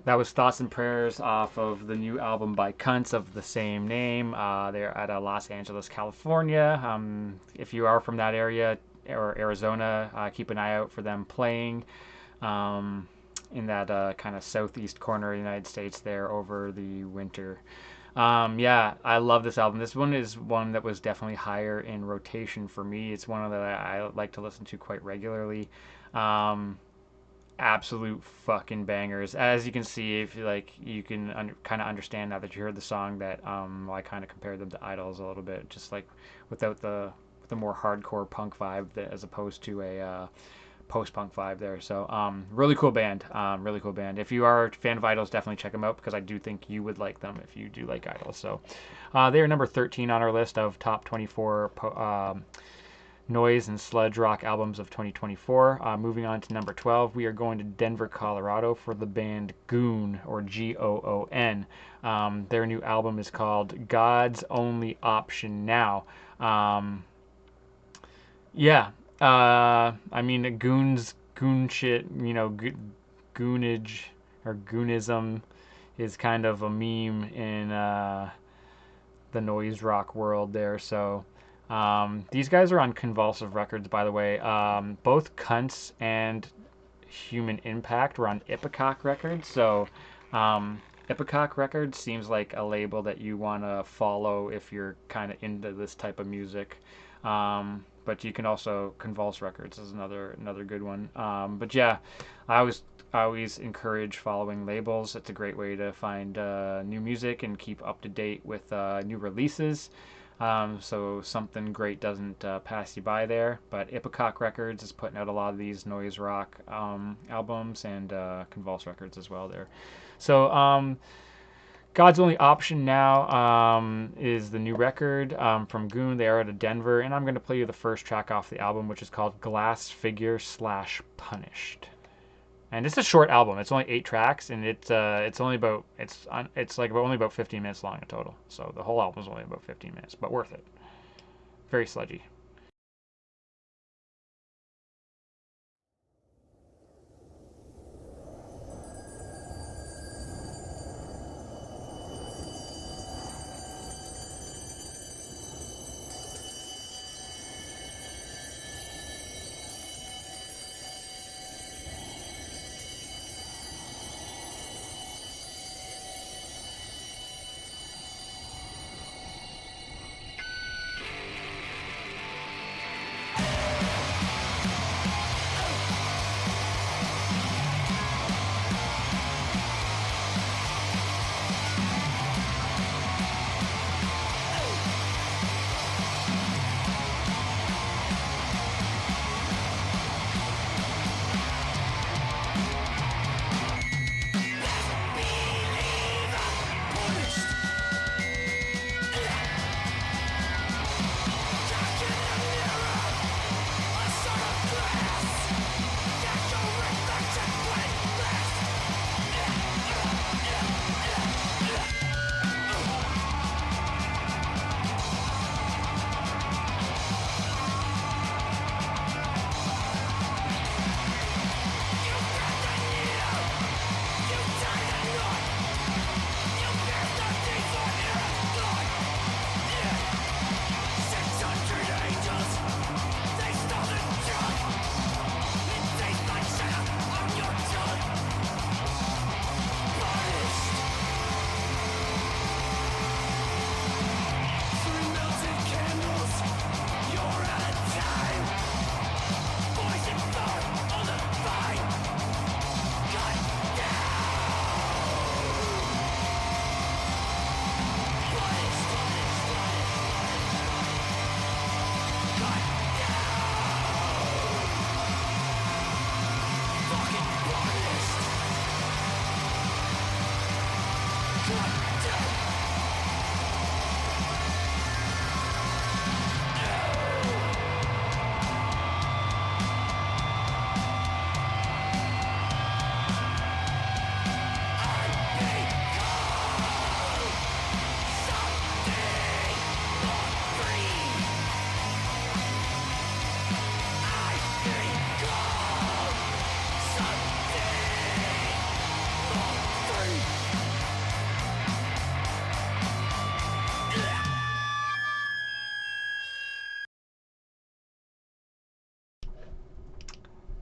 That was Thoughts and Prayers off of the new album by Cunts of the same name. They're at Los Angeles, California. If you are from that area or Arizona, keep an eye out for them playing um, in that kind of southeast corner of the United States there over the winter. Yeah, I love this album. This one is one that was definitely higher in rotation for me. It's one that I like to listen to quite regularly. Um, Absolute fucking bangers. As you can see, if you like, you can kind of understand now that you heard the song that I kind of compared them to Idols a little bit, just like without the more hardcore punk vibe that, as opposed to a post-punk vibe there. So really cool band. Really cool band. If you are a fan of Idols, definitely check them out because I do think you would like them if you do like Idols. So they are number 13 on our list of top 24 noise and sludge rock albums of 2024. Moving on to number 12, we are going to Denver, Colorado for the band Goon, or Goon. Their new album is called God's Only Option Now. Yeah, I mean, goon shit, goonage or goonism is kind of a meme in the noise rock world there. So these guys are on Convulsive Records, by the way. Both Cunts and Human Impact were on Ipecac Records. So Ipecac Records seems like a label that you want to follow if you're kind of into this type of music. But you can also Convulse Records is another good one. But yeah, I always encourage following labels. It's a great way to find new music and keep up to date with new releases. So something great doesn't pass you by there. But Ipecac Records is putting out a lot of these noise rock albums, and Convulse Records as well there. So God's Only Option Now is the new record from Goon. They are out of Denver, and I'm going to play you the first track off the album, which is called Glass Figure / Punished. And it's a short album. It's only 8 tracks, and it's only about only about 15 minutes long in total. So the whole album is only about 15 minutes, but worth it. Very sludgy.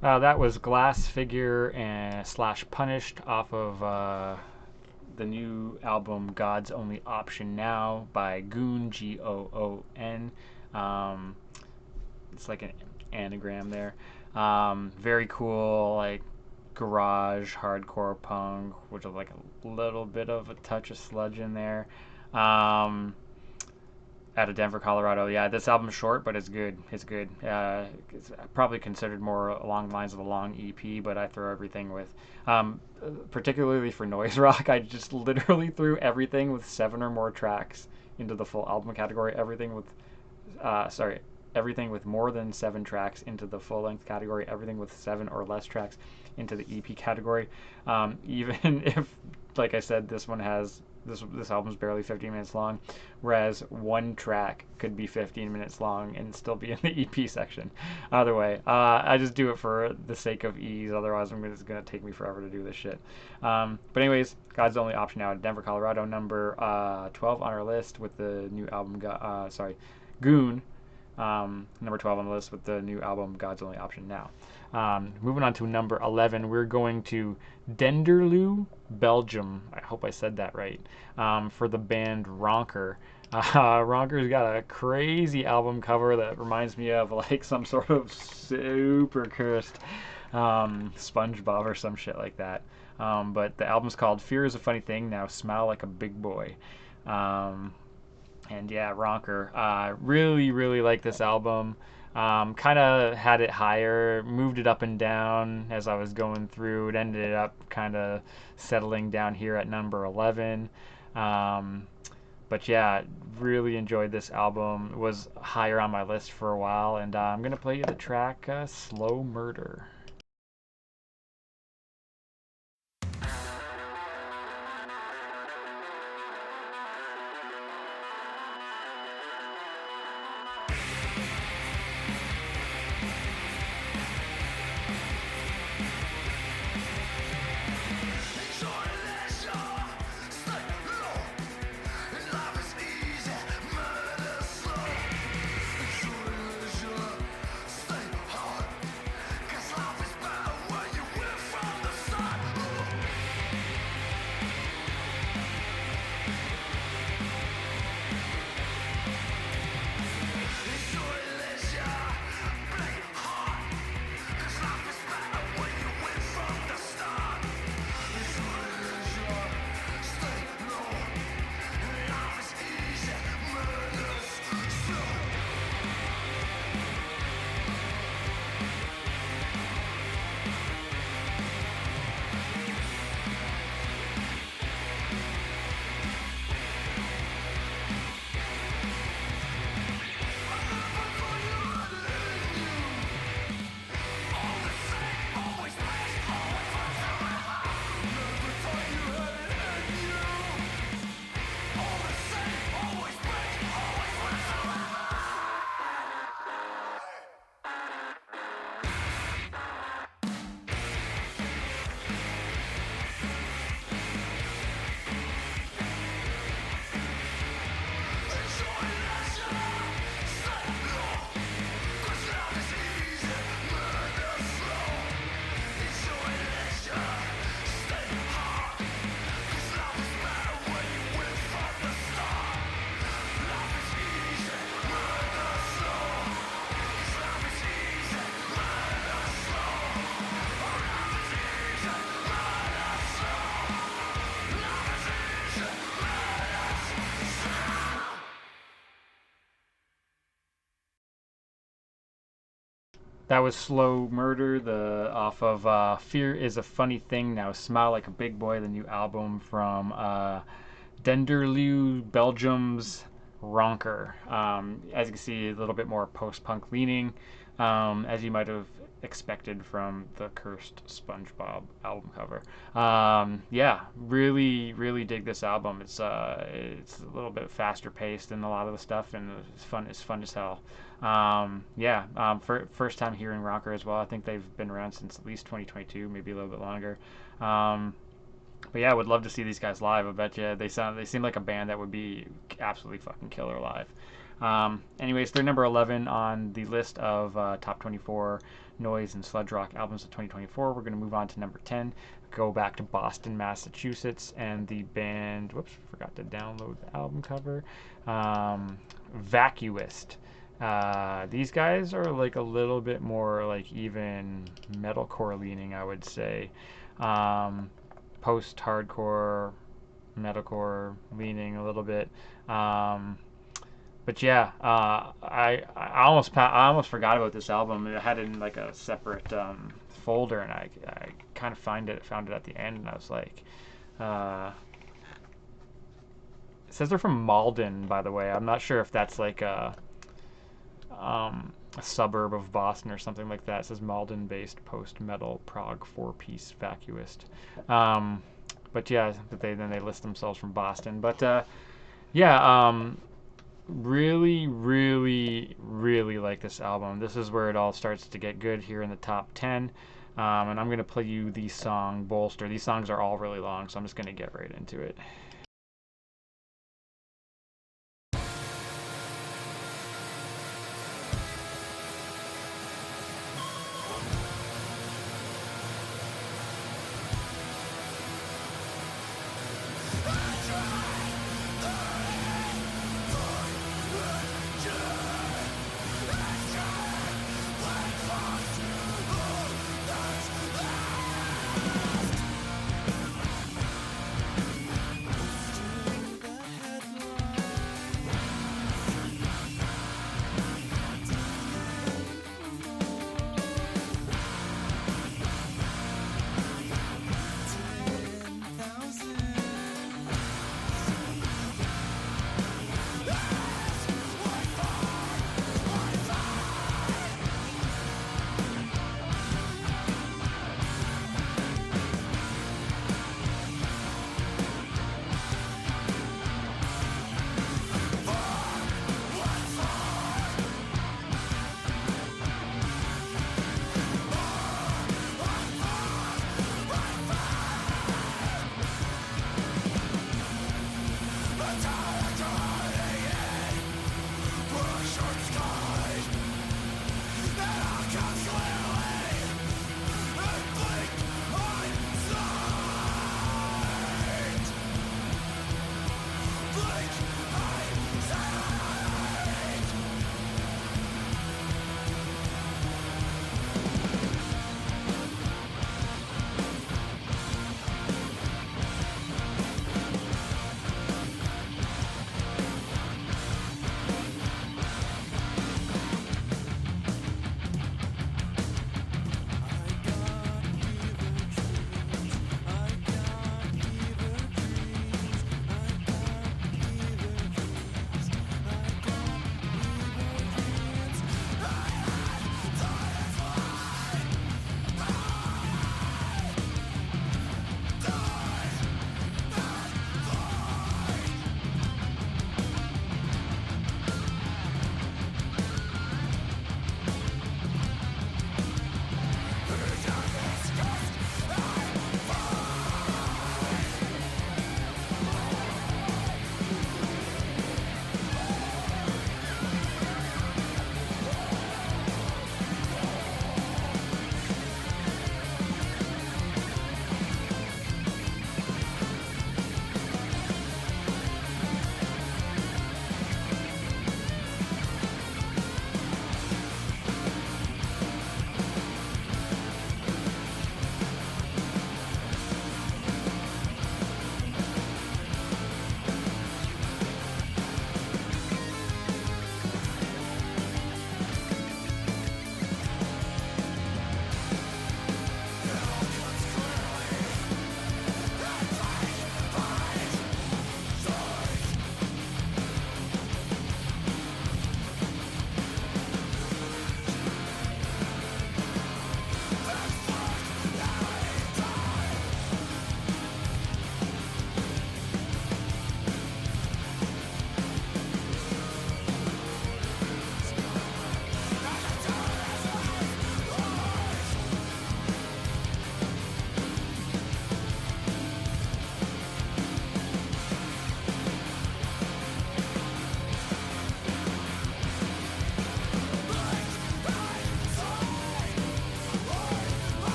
That was Glass Figure and slash Punished off of the new album God's Only Option Now by Goon, Goon. Um, it's like an anagram there. Very cool, like garage hardcore punk, which is like a little bit of a touch of sludge in there. Um, Out of Denver, Colorado. Yeah, this album's short, but it's good. It's good. It's probably considered more along the lines of a long EP, but I throw everything with, particularly for noise rock, I just literally threw everything with 7 or more tracks into the full album category. Everything with more than 7 tracks into the full length category. Everything with 7 or less tracks into the EP category. Even if, like I said, this album's barely 15 minutes long, whereas one track could be 15 minutes long and still be in the EP section. Either way, I just do it for the sake of ease. Otherwise, it's gonna take me forever to do this shit. But anyways, God's Only Option Now, Denver, Colorado, number 12 on our list with the new album. Goon. Number 12 on the list with the new album God's Only Option Now. Moving on to number 11, we're going to Denderleeuw, Belgium. I hope I said that right. For the band Ronker. Ronker's got a crazy album cover that reminds me of like some sort of super cursed SpongeBob or some shit like that. But the album's called Fear is a Funny Thing, Now Smile Like a Big Boy. And yeah, Ronker. Really, really like this album. Kind of had it higher, moved it up and down as I was going through. It ended up kind of settling down here at number 11. Um, but yeah, really enjoyed this album. It was higher on my list for a while, and I'm gonna play you the track "Slow Murder." That was Slow Murder, the off of Fear is a Funny Thing, Now Smile Like a Big Boy, the new album from Denderleeuw, Belgium's Ronker. As you can see, a little bit more post-punk leaning, as you might have expected from the cursed SpongeBob album cover. Yeah, really, really dig this album. It's a little bit faster paced than a lot of the stuff, and it's fun. It's fun as hell. Yeah, first time hearing Ronker as well. I think they've been around since at least 2022, maybe a little bit longer. But yeah, I would love to see these guys live. I bet you they seem like a band that would be absolutely fucking killer live. Anyways, they're number 11 on the list of top 24 noise and sludge rock albums of 2024. We're going to move on to number 10. Go back to Boston, Massachusetts, and the band. Whoops, forgot to download the album cover. Vacuist. These guys are like a little bit more like even metalcore leaning, I would say. Post-hardcore, metalcore leaning a little bit. But yeah, I almost forgot about this album. I had it in like a separate folder, and I kind of found it at the end, and I was like, it says they're from Malden, by the way. I'm not sure if that's like a suburb of Boston or something like that. It says Malden-based post-metal prog four-piece vacuist. But yeah, but they list themselves from Boston. But yeah, really, really, really like this album. This is where it all starts to get good here in the top 10. And I'm going to play you the song Bolster. These songs are all really long, so I'm just going to get right into it.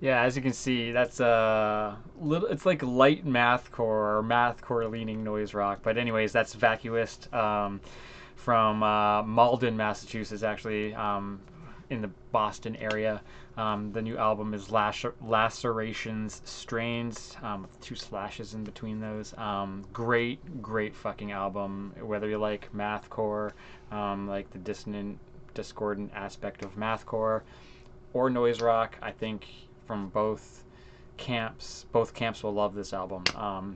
Yeah, as you can see, that's a little. It's like light mathcore or mathcore leaning noise rock. But anyways, that's Vacuist from Malden, Massachusetts, actually, in the Boston area. The new album is Lacerations Strains, with two slashes in between those. Great fucking album. Whether you like mathcore, like the dissonant, discordant aspect of mathcore, or noise rock, I think from both camps will love this album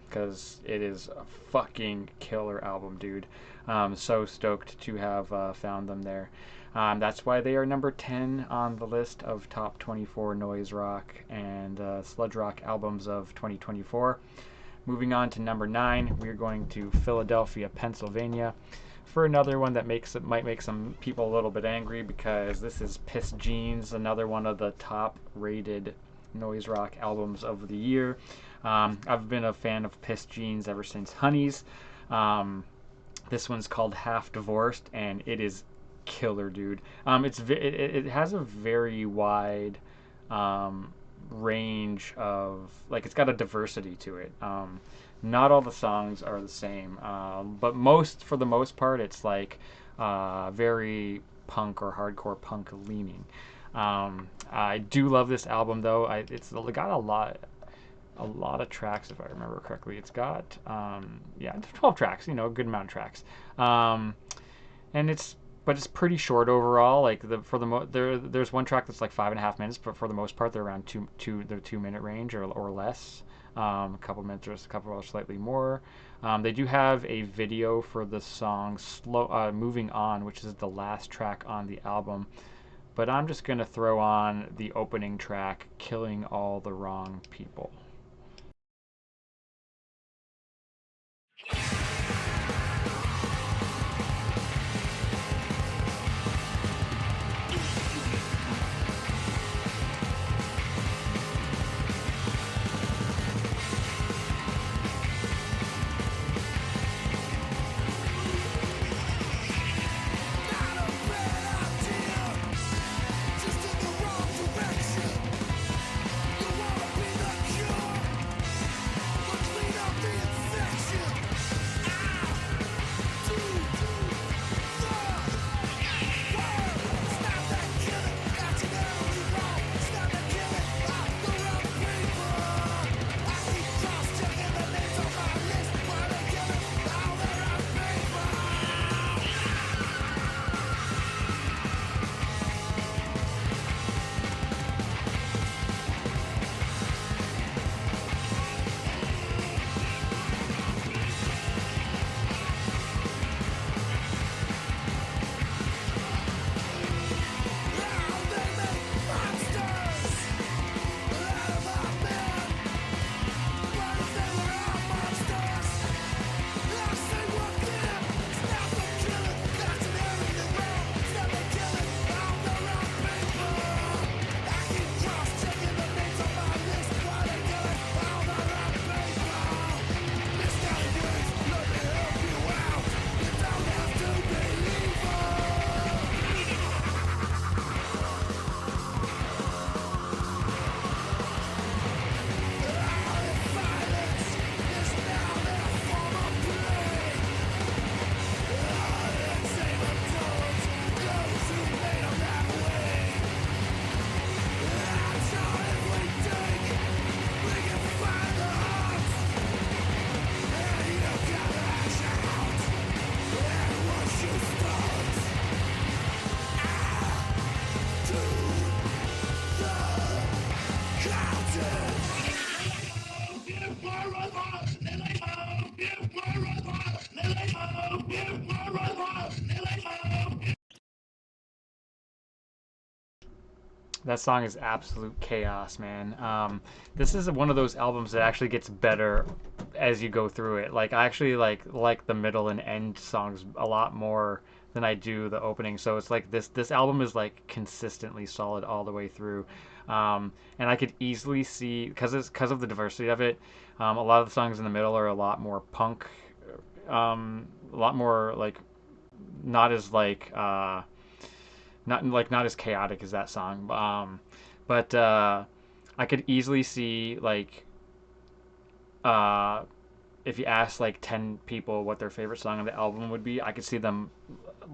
because it is a fucking killer album, dude. So stoked to have found them there. That's why they are number 10 on the list of top 24 noise rock and sludge rock albums of 2024. Moving on to number 9, we're going to Philadelphia, Pennsylvania, for another one that might make some people a little bit angry because this is Piss Jeans, another one of the top rated noise rock albums of the year. I've been a fan of Piss Jeans ever since Honeys. Um, this one's called Half Divorced, and it is killer, dude. It has a very wide range of, like, it's got a diversity to it. Not all the songs are the same, but for the most part, it's like very punk or hardcore punk leaning. I do love this album though. It's got a lot of tracks if I remember correctly. It's got yeah, 12 tracks. You know, a good amount of tracks. Um, and it's pretty short overall. Like there's one track that's like 5.5 minutes, but for the most part they're around the 2 minute range or less. A couple minutes or a couple or slightly more. They do have a video for the song "Moving On," which is the last track on the album. But I'm just gonna throw on the opening track, "Killing All the Wrong People." That song is absolute chaos, man. This is one of those albums that actually gets better as you go through it. Like I actually like the middle and end songs a lot more than I do the opening. So it's like this album is like consistently solid all the way through. And I could easily see because of the diversity of it. A lot of the songs in the middle are a lot more punk, a lot more like not as not as chaotic as that song. But I could easily see like uh if you ask like 10 people what their favorite song of the album would be, I could see them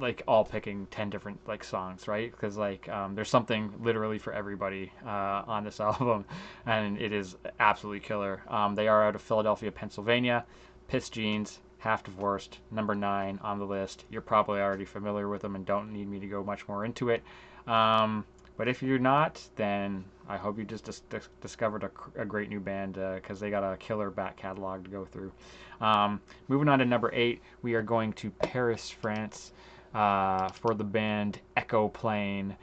like all picking 10 different like songs, right? Because like there's something literally for everybody on this album, and it is absolutely killer. They are out of Philadelphia, Pennsylvania. Piss Jeans, Half Divorced, number 9 on the list. You're probably already familiar with them and don't need me to go much more into it. But if you're not, then I hope you just discovered a great new band because they got a killer back catalog to go through. Moving on to number 8, we are going to Paris, France. For the band Echo Plane.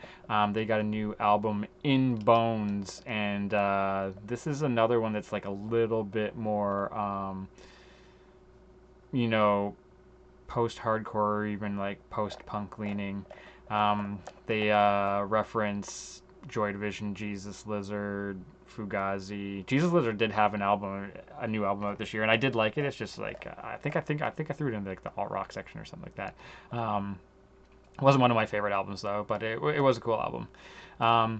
They got a new album, In Bones, and this is another one that's like a little bit more, you know, post-hardcore or even like post-punk leaning. They reference Joy Division, Jesus Lizard, Fugazi. Jesus Lizard did have an album, a new album out this year, and I did like it. It's just like I think I threw it in like the alt rock section or something like that. It wasn't one of my favorite albums though, but it was a cool album.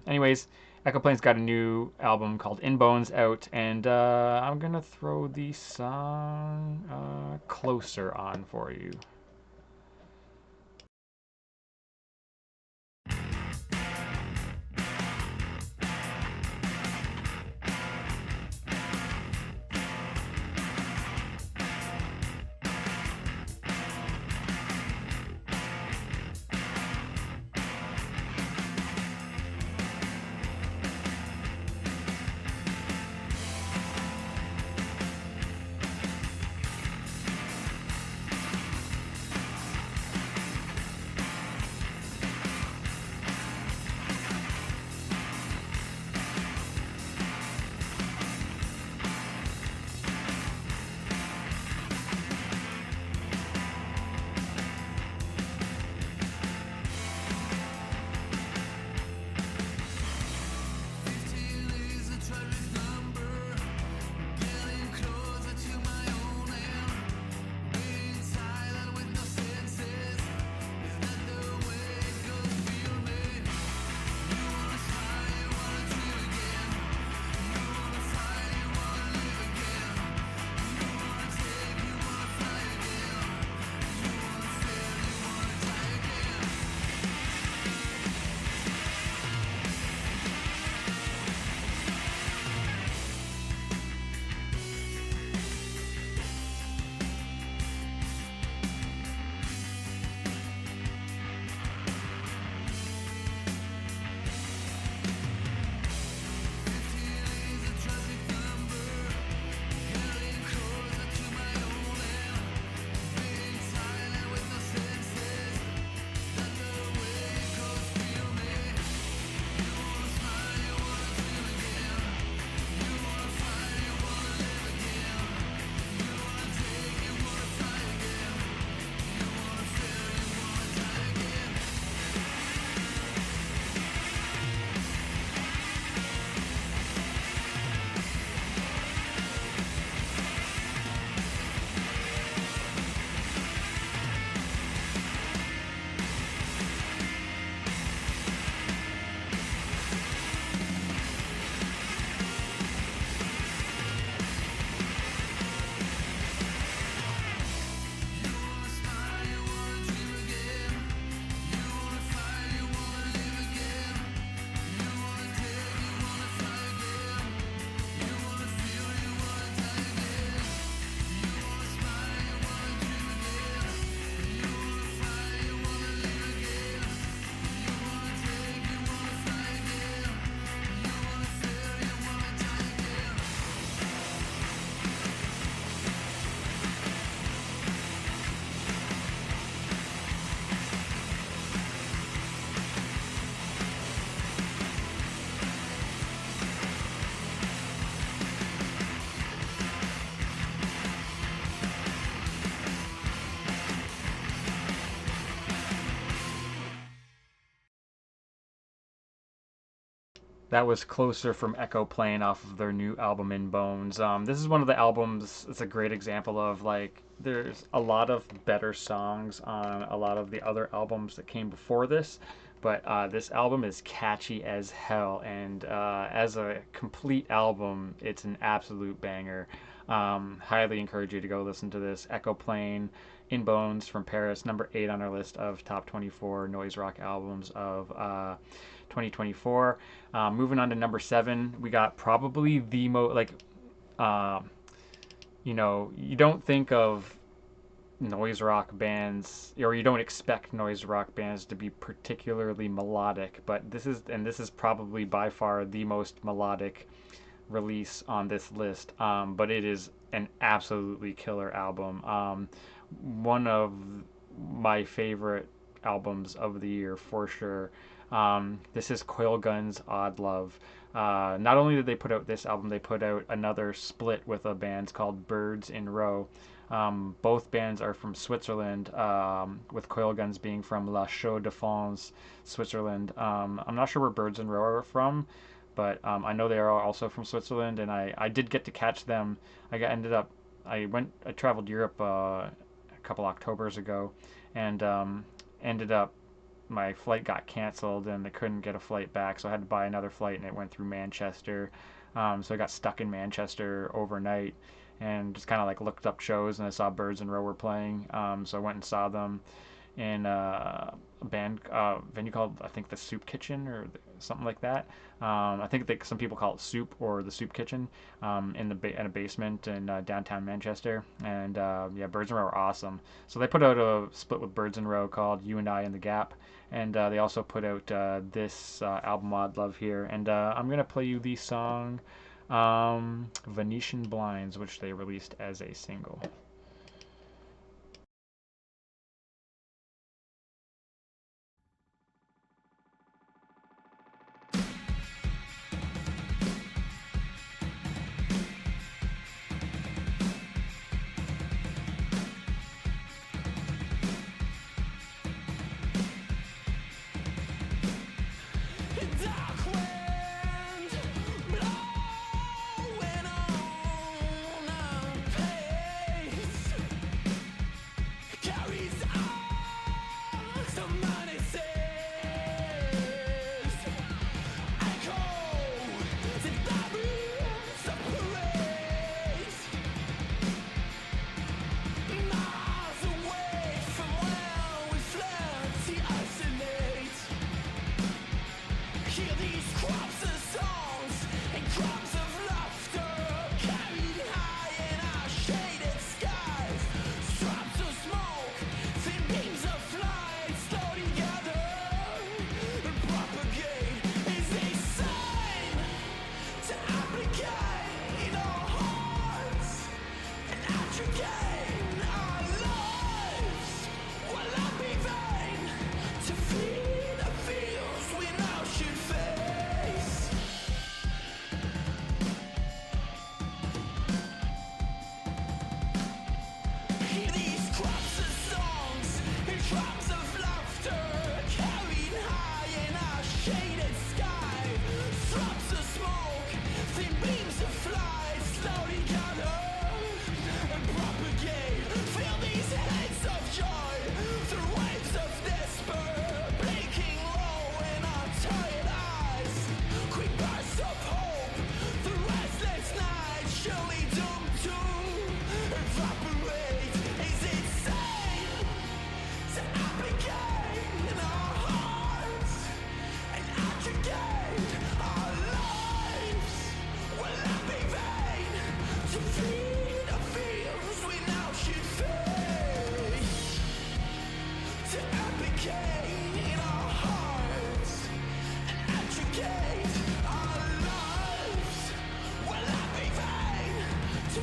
Anyways, Echo Plane's got a new album called In Bones out, and I'm gonna throw the song Closer on for you. That was Closer from Echo Plane off of their new album In Bones. This is one of the albums, it's a great example of like, there's a lot of better songs on a lot of the other albums that came before this, But this album is catchy as hell, and as a complete album, it's an absolute banger. Highly encourage you to go listen to this. Echo Plane, In Bones from Paris, number 8 on our list of top 24 noise rock albums of 2024. Moving on to number 7, we got probably the most, like, uh, you don't think of noise rock bands, or you don't expect noise rock bands to be particularly melodic, but this is probably by far the most melodic release on this list. But it is an absolutely killer album. One of my favorite albums of the year for sure. This is Coilgun's Odd Love. Not only did they put out this album, they put out another split with a band called Birds in Row. Both bands are from Switzerland, with Coilguns being from La Chaux de Fonds, Switzerland. I'm not sure where Birds in Row are from, but I know they are also from Switzerland, and I did get to catch them. I traveled Europe a couple Octobers ago, and ended up my flight got canceled and I couldn't get a flight back, so I had to buy another flight, and it went through Manchester. So I got stuck in Manchester overnight and just kind of like looked up shows, and I saw Birds in Row were playing. So I went and saw them in a venue called, I think, the Soup Kitchen or something like that. I think some people call it Soup or the Soup Kitchen, in a basement in downtown Manchester. And yeah, Birds in Row are awesome. So they put out a split with Birds in Row called You and I in the Gap, and they also put out this album Odd Love here. And I'm gonna play you the song Venetian Blinds, which they released as a single. Dark wind blowing on apace carries on some menaces. Echo the barriers of parades, miles away from where we fled to isolate. Hear these crops of songs and crumbs of laughter carried high in our shaded skies. Straps of smoke, thin beams of light slow together and propagate is a sign to applicate our hearts and attribute our lives. Will not be vain to feed the fields we now should face. Hear these crops of songs and drops of laughter carried high in our shaded sky. Drops of smoke, thin beams of flight slow together and propagate. Feel these heads of joy through waves of despair, blinking low in our tired eyes. Quick bursts of hope, the restless night surely doomed to evaporate. Is it sane to applicate our hearts and attribute our lives? Will not be vain to feed the fields we now should face. To applicate our hearts and attribute our lives. Will not be vain to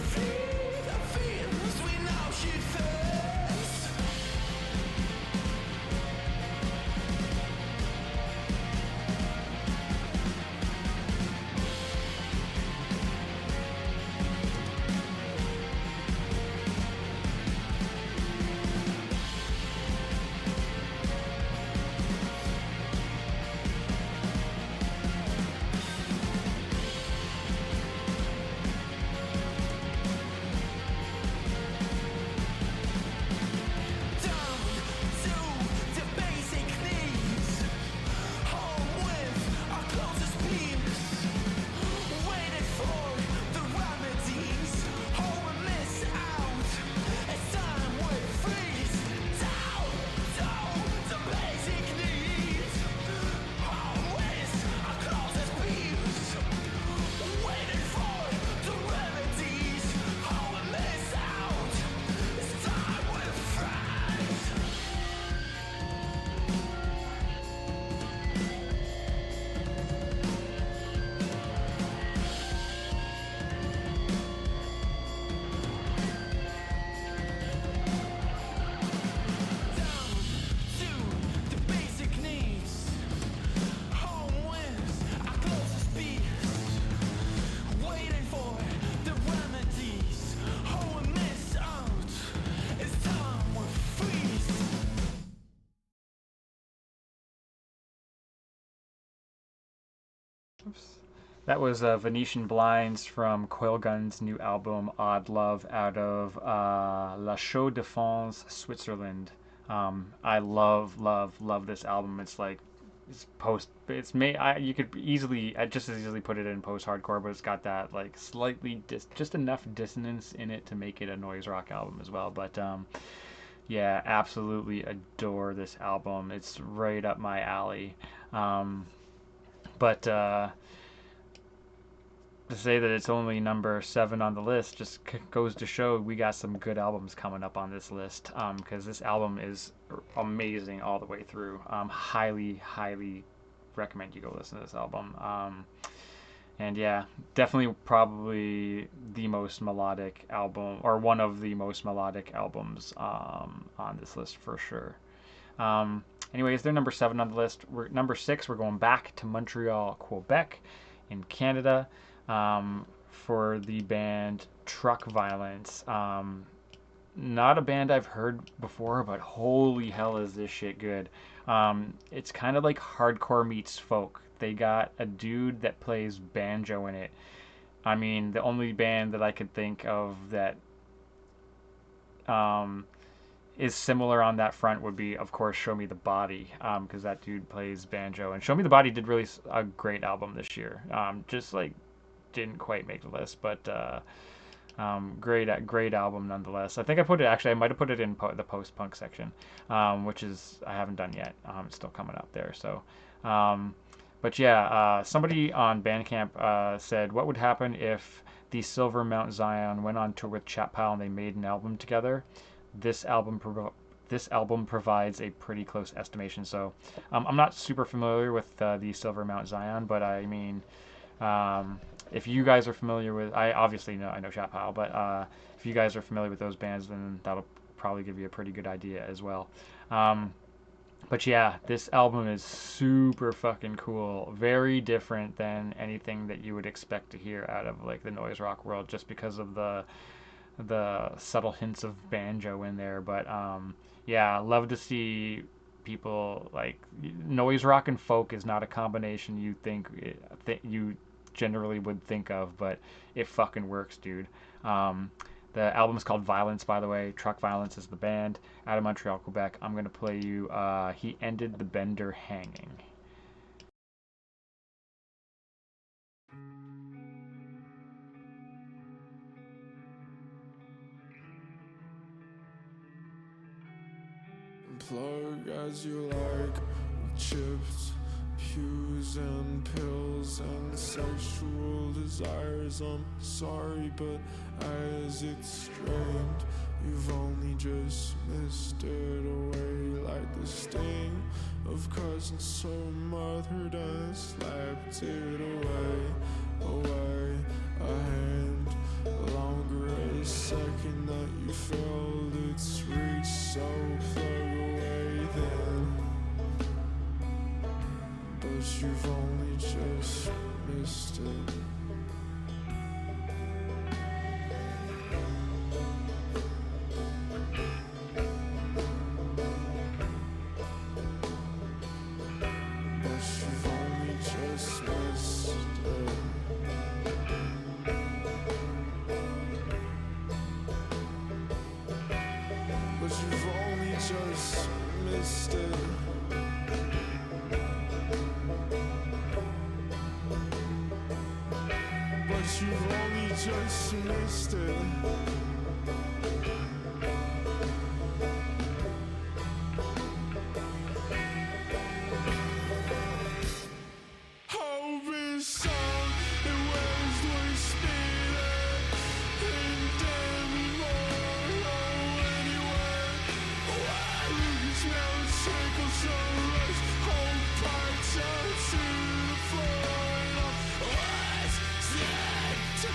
That was Venetian Blinds from Coilgun's new album Odd Love out of La Chaux de Fonds, Switzerland. I love this album. It's like it's post. It's made. You could easily, I just as easily put it in post hardcore, but it's got that like slightly just enough dissonance in it to make it a noise rock album as well. But yeah, absolutely adore this album. It's right up my alley. Um, but to say that it's only number 7 on the list just goes to show we got some good albums coming up on this list, because this album is amazing all the way through. Highly recommend you go listen to this album. And yeah, definitely probably the most melodic album, or one of the most melodic albums on this list for sure. Anyways, they're number 7 on the list. We're number 6. We're going back to Montreal, Quebec, in Canada, for the band Truck Violence. Not a band I've heard before, but holy hell is this shit good. It's kind of like hardcore meets folk. They got a dude that plays banjo in it. I mean, the only band that I could think of that um, is similar on that front would be, of course, Show Me the Body, because that dude plays banjo. And Show Me the Body did release a great album this year. Just like didn't quite make the list, but great album nonetheless. I think I put it, actually I might have put it in the post punk section, which is I haven't done yet. It's still coming up there. So, but yeah, somebody on Bandcamp said, what would happen if the Silver Mount Zion went on tour with Chat Pal and they made an album together? This album provides a pretty close estimation. So I'm not super familiar with the Silver Mount Zion, but I mean, if you guys are familiar with, I know Chat Pal, but if you guys are familiar with those bands, then that'll probably give you a pretty good idea as well. But yeah, this album is super fucking cool. Very different than anything that you would expect to hear out of like the noise rock world, just because of the subtle hints of banjo in there. But yeah, love to see people like noise rock and folk is not a combination you think you generally would think of, but it fucking works, dude. The album is called Violence, by the way. Truck Violence is the band, out of Montreal, Quebec. I'm gonna play you He Ended the Bender Hanging. Plug as you like, with chips, pews and pills and sexual desires. I'm sorry, but as it's strained, you've only just missed it away, like the sting of cousins so mothered and slapped it away. A hand longer, a second that you felt its reach, so plug away then. But you've only just missed it. You've only just missed it. Hope is song, and where's the spirit? And everywhere, anywhere. Why you smell the trickle so rush? Whole parts out to the floor. What's that? To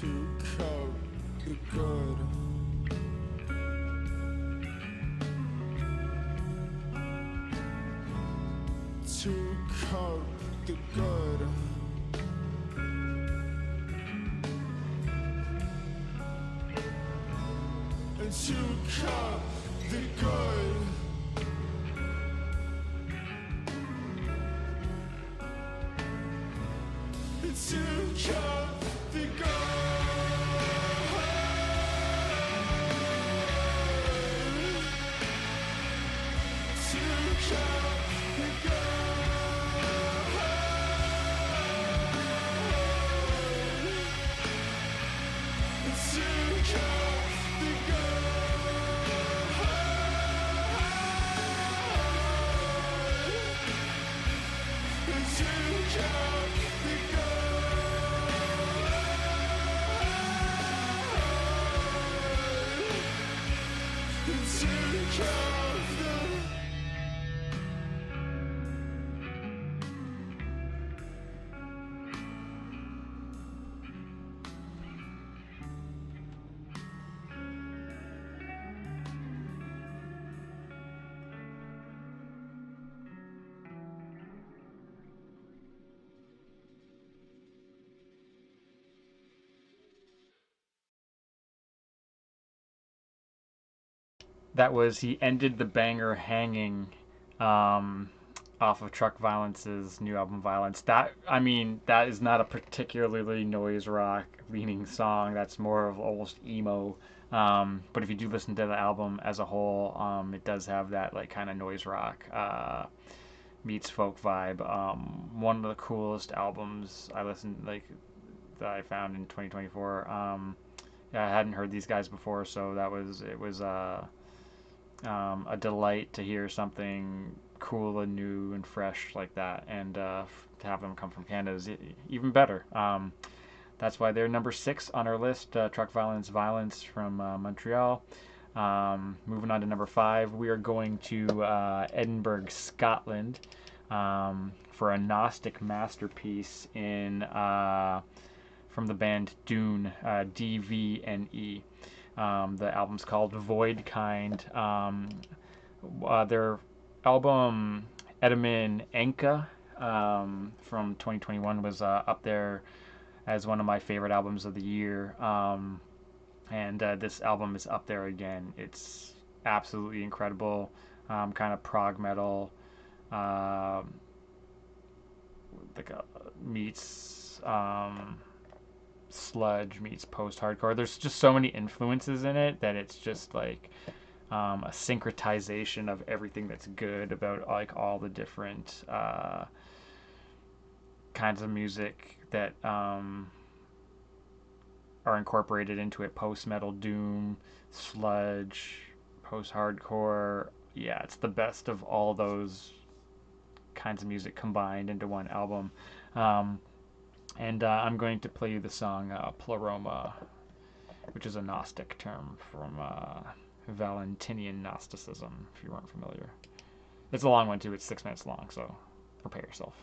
to cope the good. To cope the good. And to cope the good. And to cope the good. That was He Ended the Banger Hanging, um, off of Truck Violence's new album Violence. That, I mean, that is not a particularly noise rock leaning song. That's more of almost emo. But if you do listen to the album as a whole, it does have that like kind of noise rock meets folk vibe. One of the coolest albums I listened like that I found in 2024. Yeah, I hadn't heard these guys before, so it was a delight to hear something cool and new and fresh like that, and to have them come from Canada is even better. That's why they're number 6 on our list. Truck Violence from Montreal. Moving on to number 5, we are going to Edinburgh, Scotland, for a Gnostic masterpiece in from the band Dune, DVNE. The album's called Void Kind. Their album Edamin Enka, from 2021 was up there as one of my favorite albums of the year. And this album is up there again. It's absolutely incredible. Kind of prog metal, uh, like meets sludge meets post-hardcore. There's just so many influences in it that it's just like a syncretization of everything that's good about like all the different kinds of music that are incorporated into it. Post-metal, doom, sludge, post-hardcore. Yeah, it's the best of all those kinds of music combined into one album. Um, and I'm going to play you the song Pleroma, which is a Gnostic term from Valentinian Gnosticism, if you weren't familiar. It's a long one, too. It's 6 minutes long, so prepare yourself.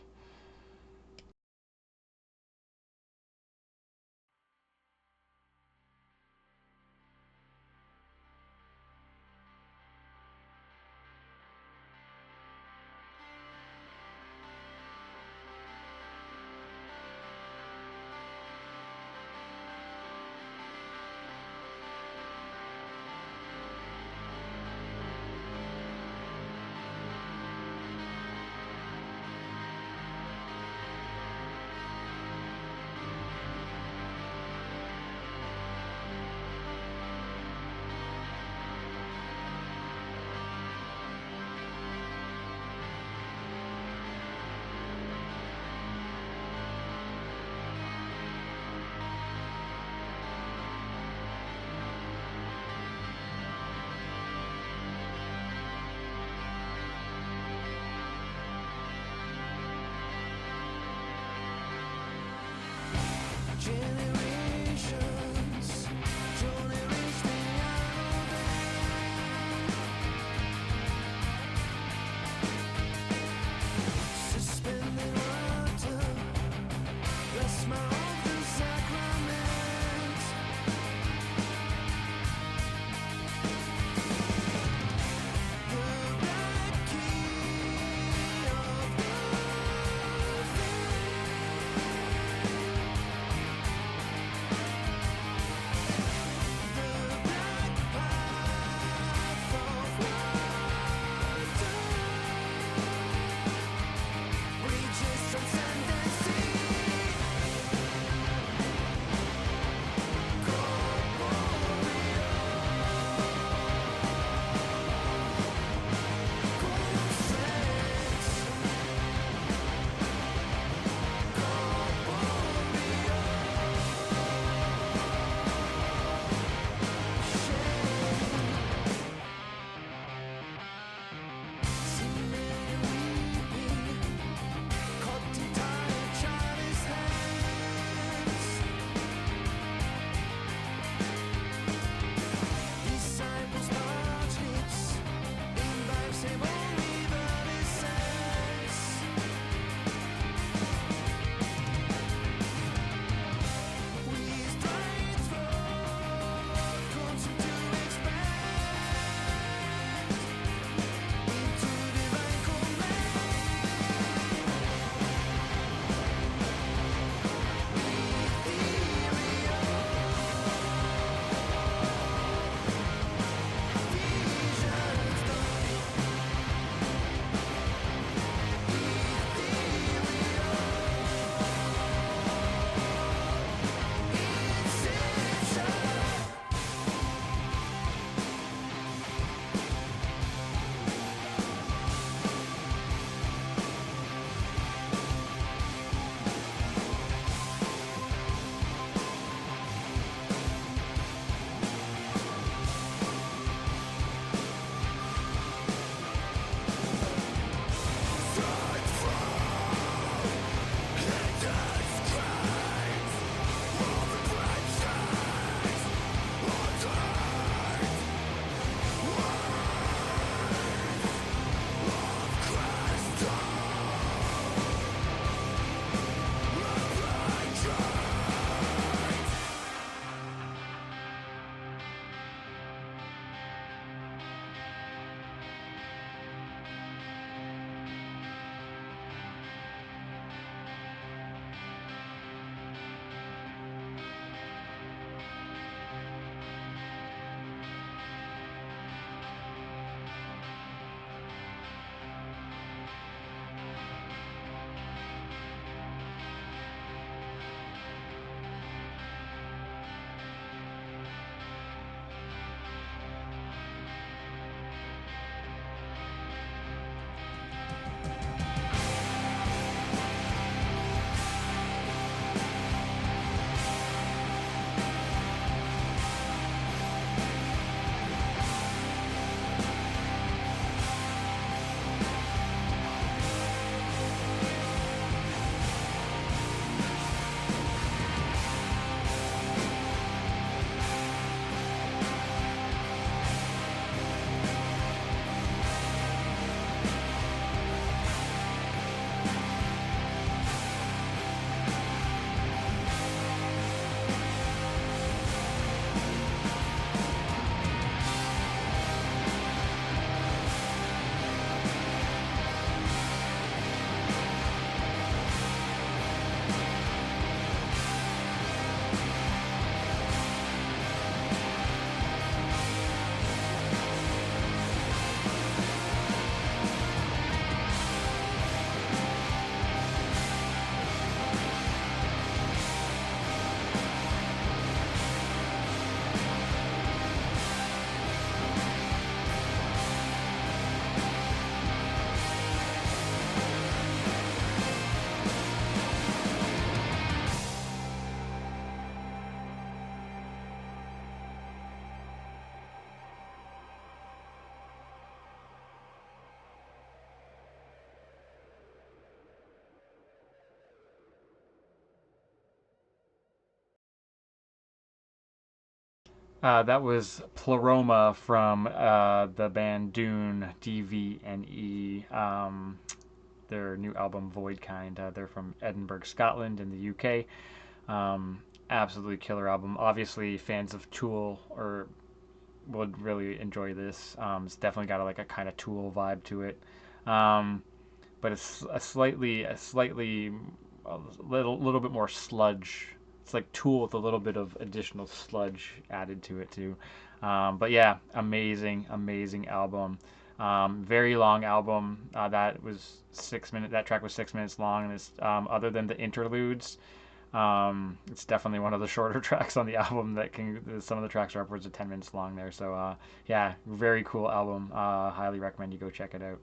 That was Pleroma from the band Dune, DVNE. Their new album Voidkind. They're from Edinburgh, Scotland, in the UK. Absolutely killer album. Obviously, fans of Tool or would really enjoy this. It's definitely got like a kind of Tool vibe to it, um, but it's a little bit more sludge. It's like Tool with a little bit of additional sludge added to it too. But yeah, amazing album. Very long album. That was 6 minutes. That track was 6 minutes long, and it's other than the interludes, it's definitely one of the shorter tracks on the album. That can Some of the tracks are upwards of 10 minutes long there. So yeah, very cool album. Highly recommend you go check it out.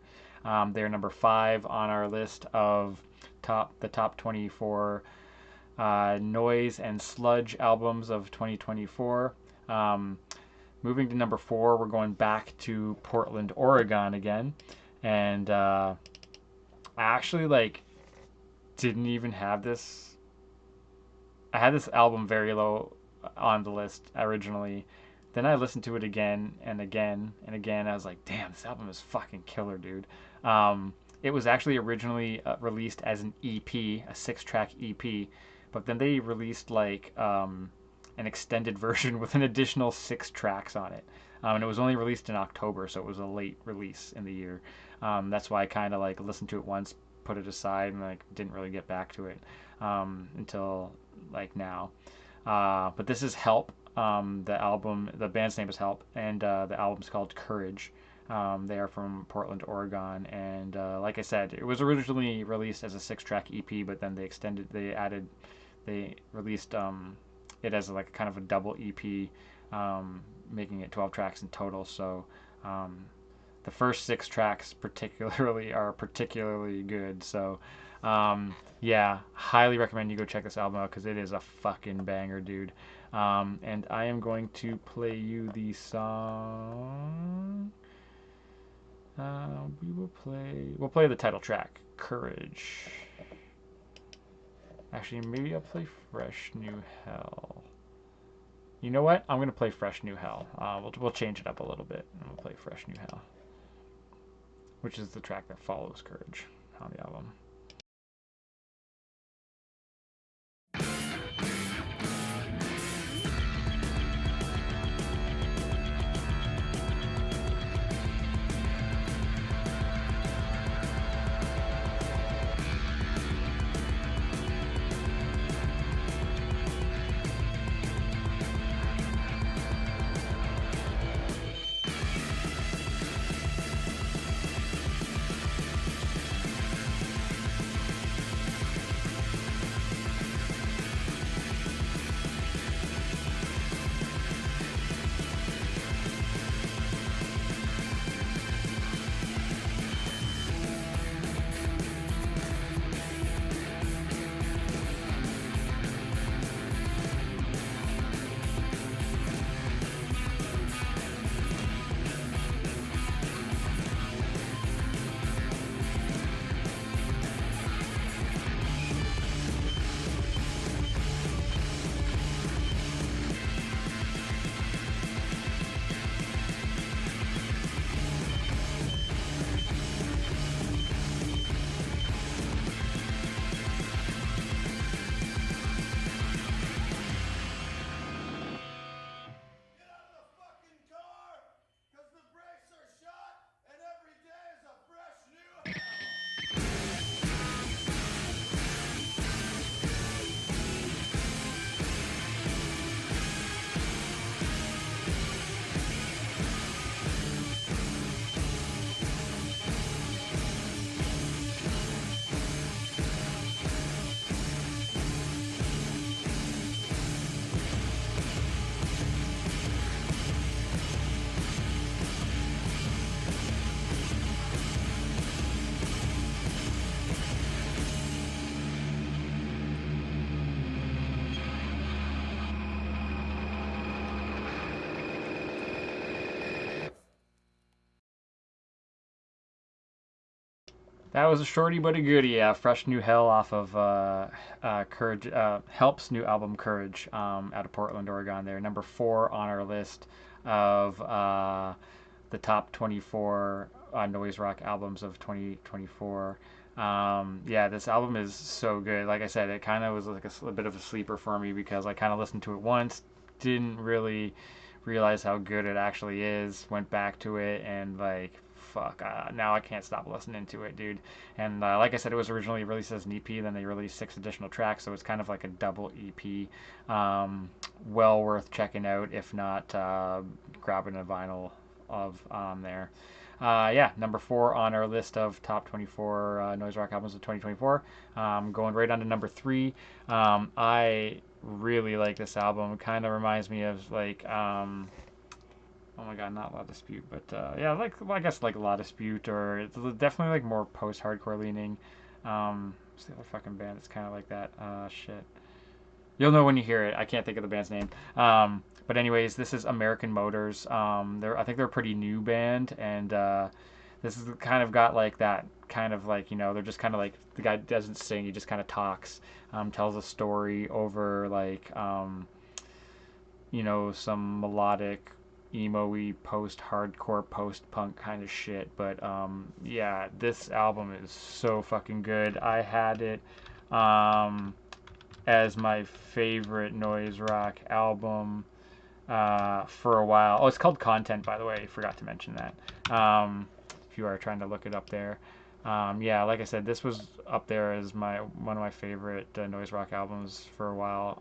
They're number 5 on our list of the top 24 noise and sludge albums of 2024. Um, Moving to number 4, we're going back to Portland, Oregon again, and I actually didn't even have this. I had this album very low on the list originally. Then I listened to it again and again and again. I was like, damn, this album is fucking killer, dude. It was actually originally released as an EP, a 6-track EP, but then they released an extended version with an additional 6 tracks on it. And it was only released in October, so it was a late release in the year. That's why I kind of listened to it once, put it aside, and didn't really get back to it until now. But this is Help. The band's name is Help, and the album's called Courage. They are from Portland, Oregon, and like I said, it was originally released as a 6-track EP, but then they released it as kind of a double EP, making it 12 tracks in total. So the first 6 tracks are particularly good. So yeah, highly recommend you go check this album out because it is a fucking banger, dude. And I am going to play you the song. We'll play the title track, Courage. Actually, maybe I'll play Fresh New Hell. You know what? I'm gonna play Fresh New Hell. We'll change it up a little bit, and we'll play Fresh New Hell, which is the track that follows Courage on the album. That was a shorty but a goodie. Yeah, fresh new hell off of Courage, Help's new album Courage, out of Portland, Oregon. There, number 4 on our list of the top 24 noise rock albums of 2024. Yeah, this album is so good. Like I said, it kind of was like a bit of a sleeper for me because I kind of listened to it once, didn't really realize how good it actually is. Went back to it and like, fuck, now I can't stop listening to it, dude. And like I said, it was originally released as an EP, then they released 6 additional tracks, so it's kind of like a double EP. Well worth checking out, if not grabbing a vinyl of there. Yeah, number 4 on our list of top 24 noise rock albums of 2024. Going right on to number 3. I really like this album. It kind of reminds me of like, oh my god, not La Dispute, but yeah, like, well, I guess like La Dispute, or it's definitely like more post-hardcore leaning. What's the other fucking band? It's kind of like that. Shit. You'll know when you hear it. I can't think of the band's name. But anyways, this is American Motors. I think they're a pretty new band, and this is kind of got like that kind of like, they're just kind of like, the guy doesn't sing, he just kind of talks, tells a story over like some melodic emo-y post-hardcore post-punk kind of shit. But yeah, this album is so fucking good. I had it as my favorite noise rock album for a while. Oh, it's called Content, by the way. I forgot to mention that. If you are trying to look it up there. Yeah, like I said, this was up there as one of my favorite noise rock albums for a while.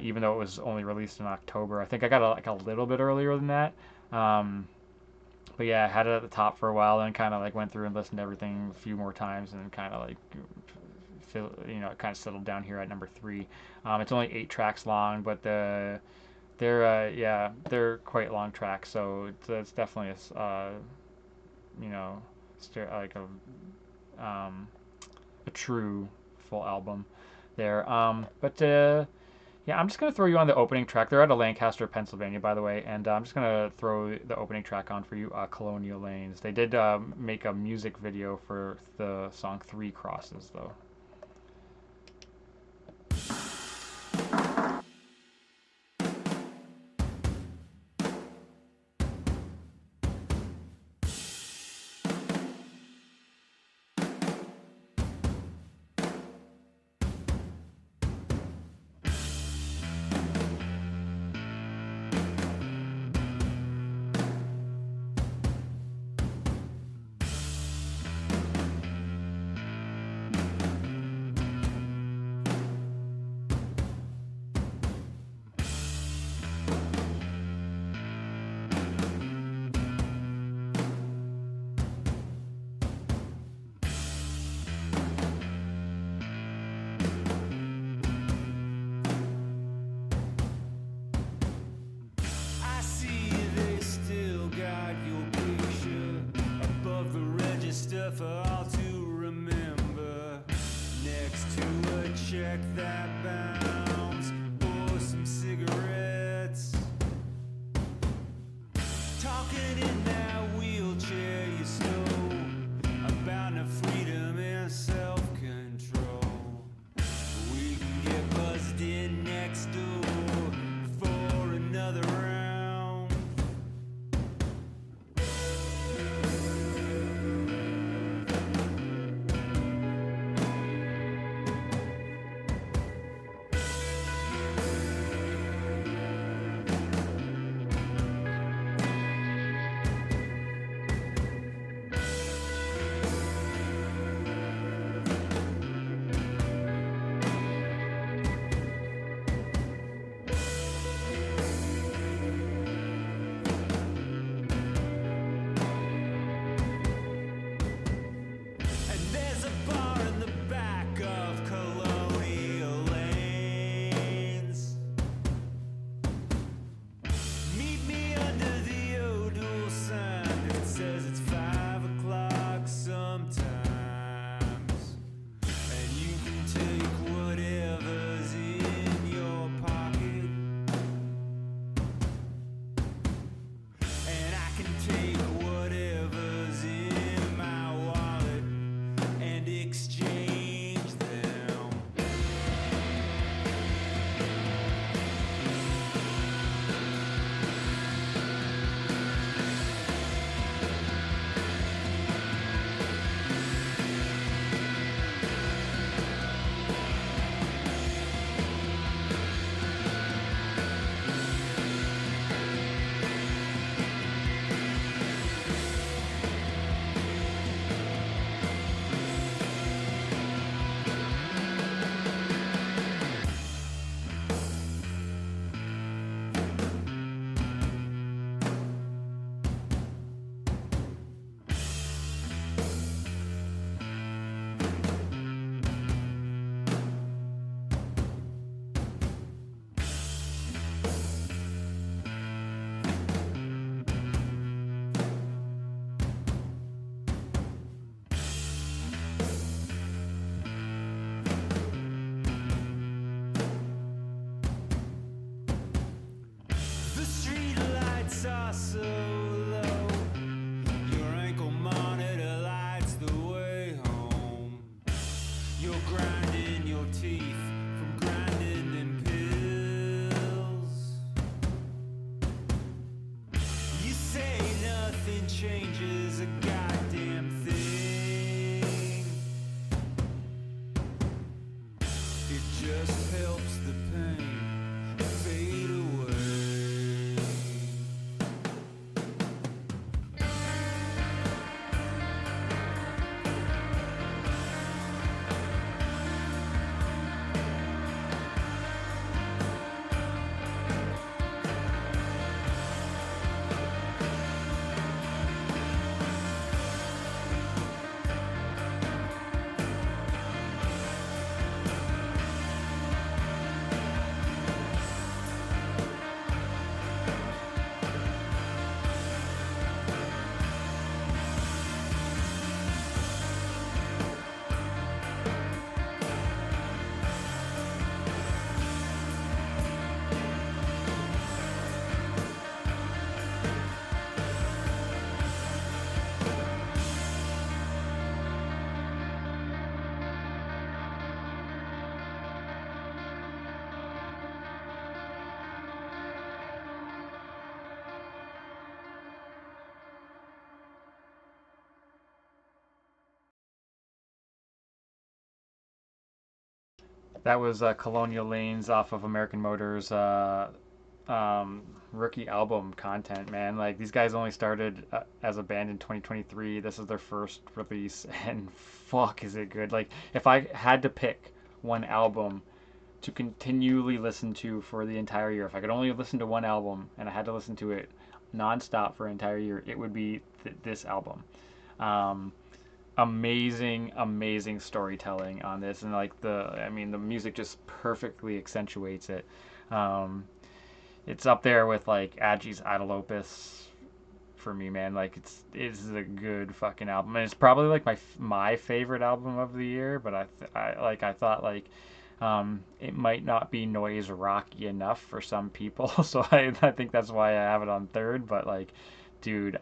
Even though it was only released in October, I think I got like a little bit earlier than that. But yeah, I had it at the top for a while, then kind of like went through and listened to everything a few more times, and kind of like it kind of settled down here at number 3. It's only 8 tracks long, but they're quite long tracks, so it's definitely like a true full album there. But yeah, I'm just gonna throw you on the opening track. They're out of Lancaster, Pennsylvania, by the way, and I'm just gonna throw the opening track on for you, Colonial Lanes. They did make a music video for the song Three Crosses, though. The street lights are so low. Your ankle monitor lights the way home. You're grinding your teeth from grinding them pills. You say nothing changes a goddamn thing. It just helps the pain fade away. That was Colonial Lanes off of American Motors um, rookie album content, man. Like these guys only started as a band in 2023. This is their first release, and fuck, is it good? Like if I had to pick one album to continually listen to for the entire year, if I could only listen to one album and I had to listen to it nonstop for an entire year, it would be this album. Um, amazing storytelling on this, and like the music just perfectly accentuates it. Um, it's up there with like Agi's Idol Opus for me, man. Like it's a good fucking album, and it's probably like my favorite album of the year. But I thought like it might not be noise rocky enough for some people, so I think that's why I have it on third. But like, dude,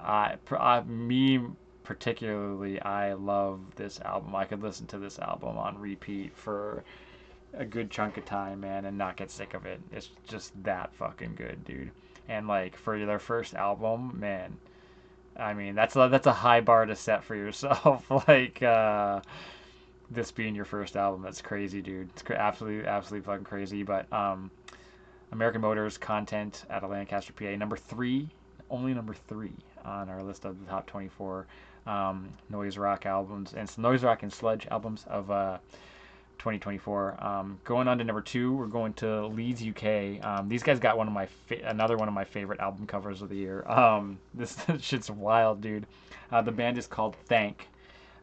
me particularly, I love this album. I could listen to this album on repeat for a good chunk of time, man, and not get sick of it. It's just that fucking good, dude. And like for their first album, man, I mean that's a high bar to set for yourself. Like this being your first album, that's crazy, dude. It's absolutely fucking crazy. But American Motors content out of Lancaster, PA, number three, only number three on our list of the top 24 noise rock albums and noise rock and sludge albums of 2024. Going on to number two, we're going to Leeds, UK. These guys got another one of my favorite album covers of the year. This shit's wild, dude. The band is called Thank,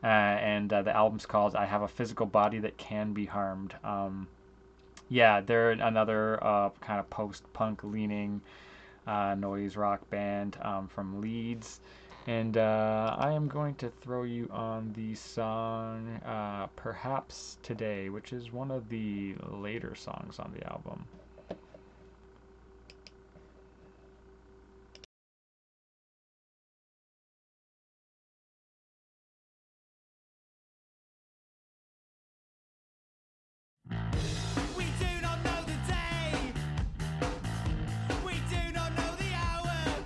and the album's called I Have a Physical Body That Can Be Harmed. Yeah, they're another kind of post-punk leaning noise rock band from Leeds. And I am going to throw you on the song Perhaps Today, which is one of the later songs on the album. We do not know the day. We do not know the hour.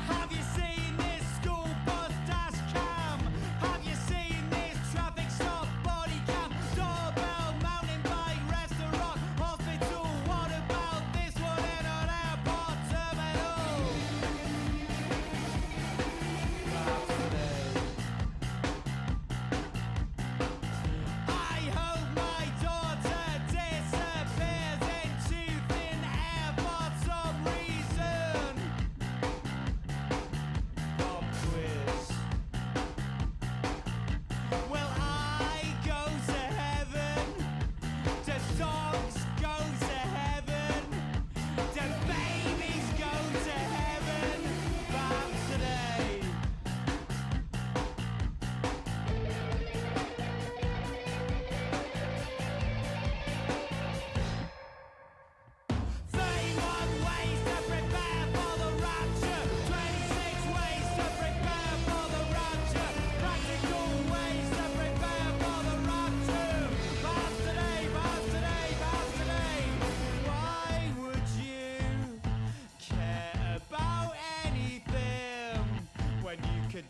Have you seen this school bus dash cam? Have you seen this traffic stop body cam? Doorbell, mountain bike, restaurant, hospital.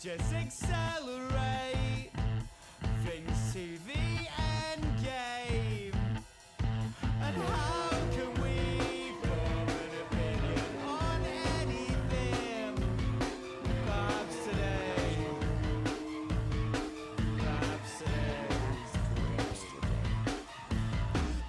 just accelerate things to the end game. And how can we form an opinion on anything? Perhaps today. Perhaps today.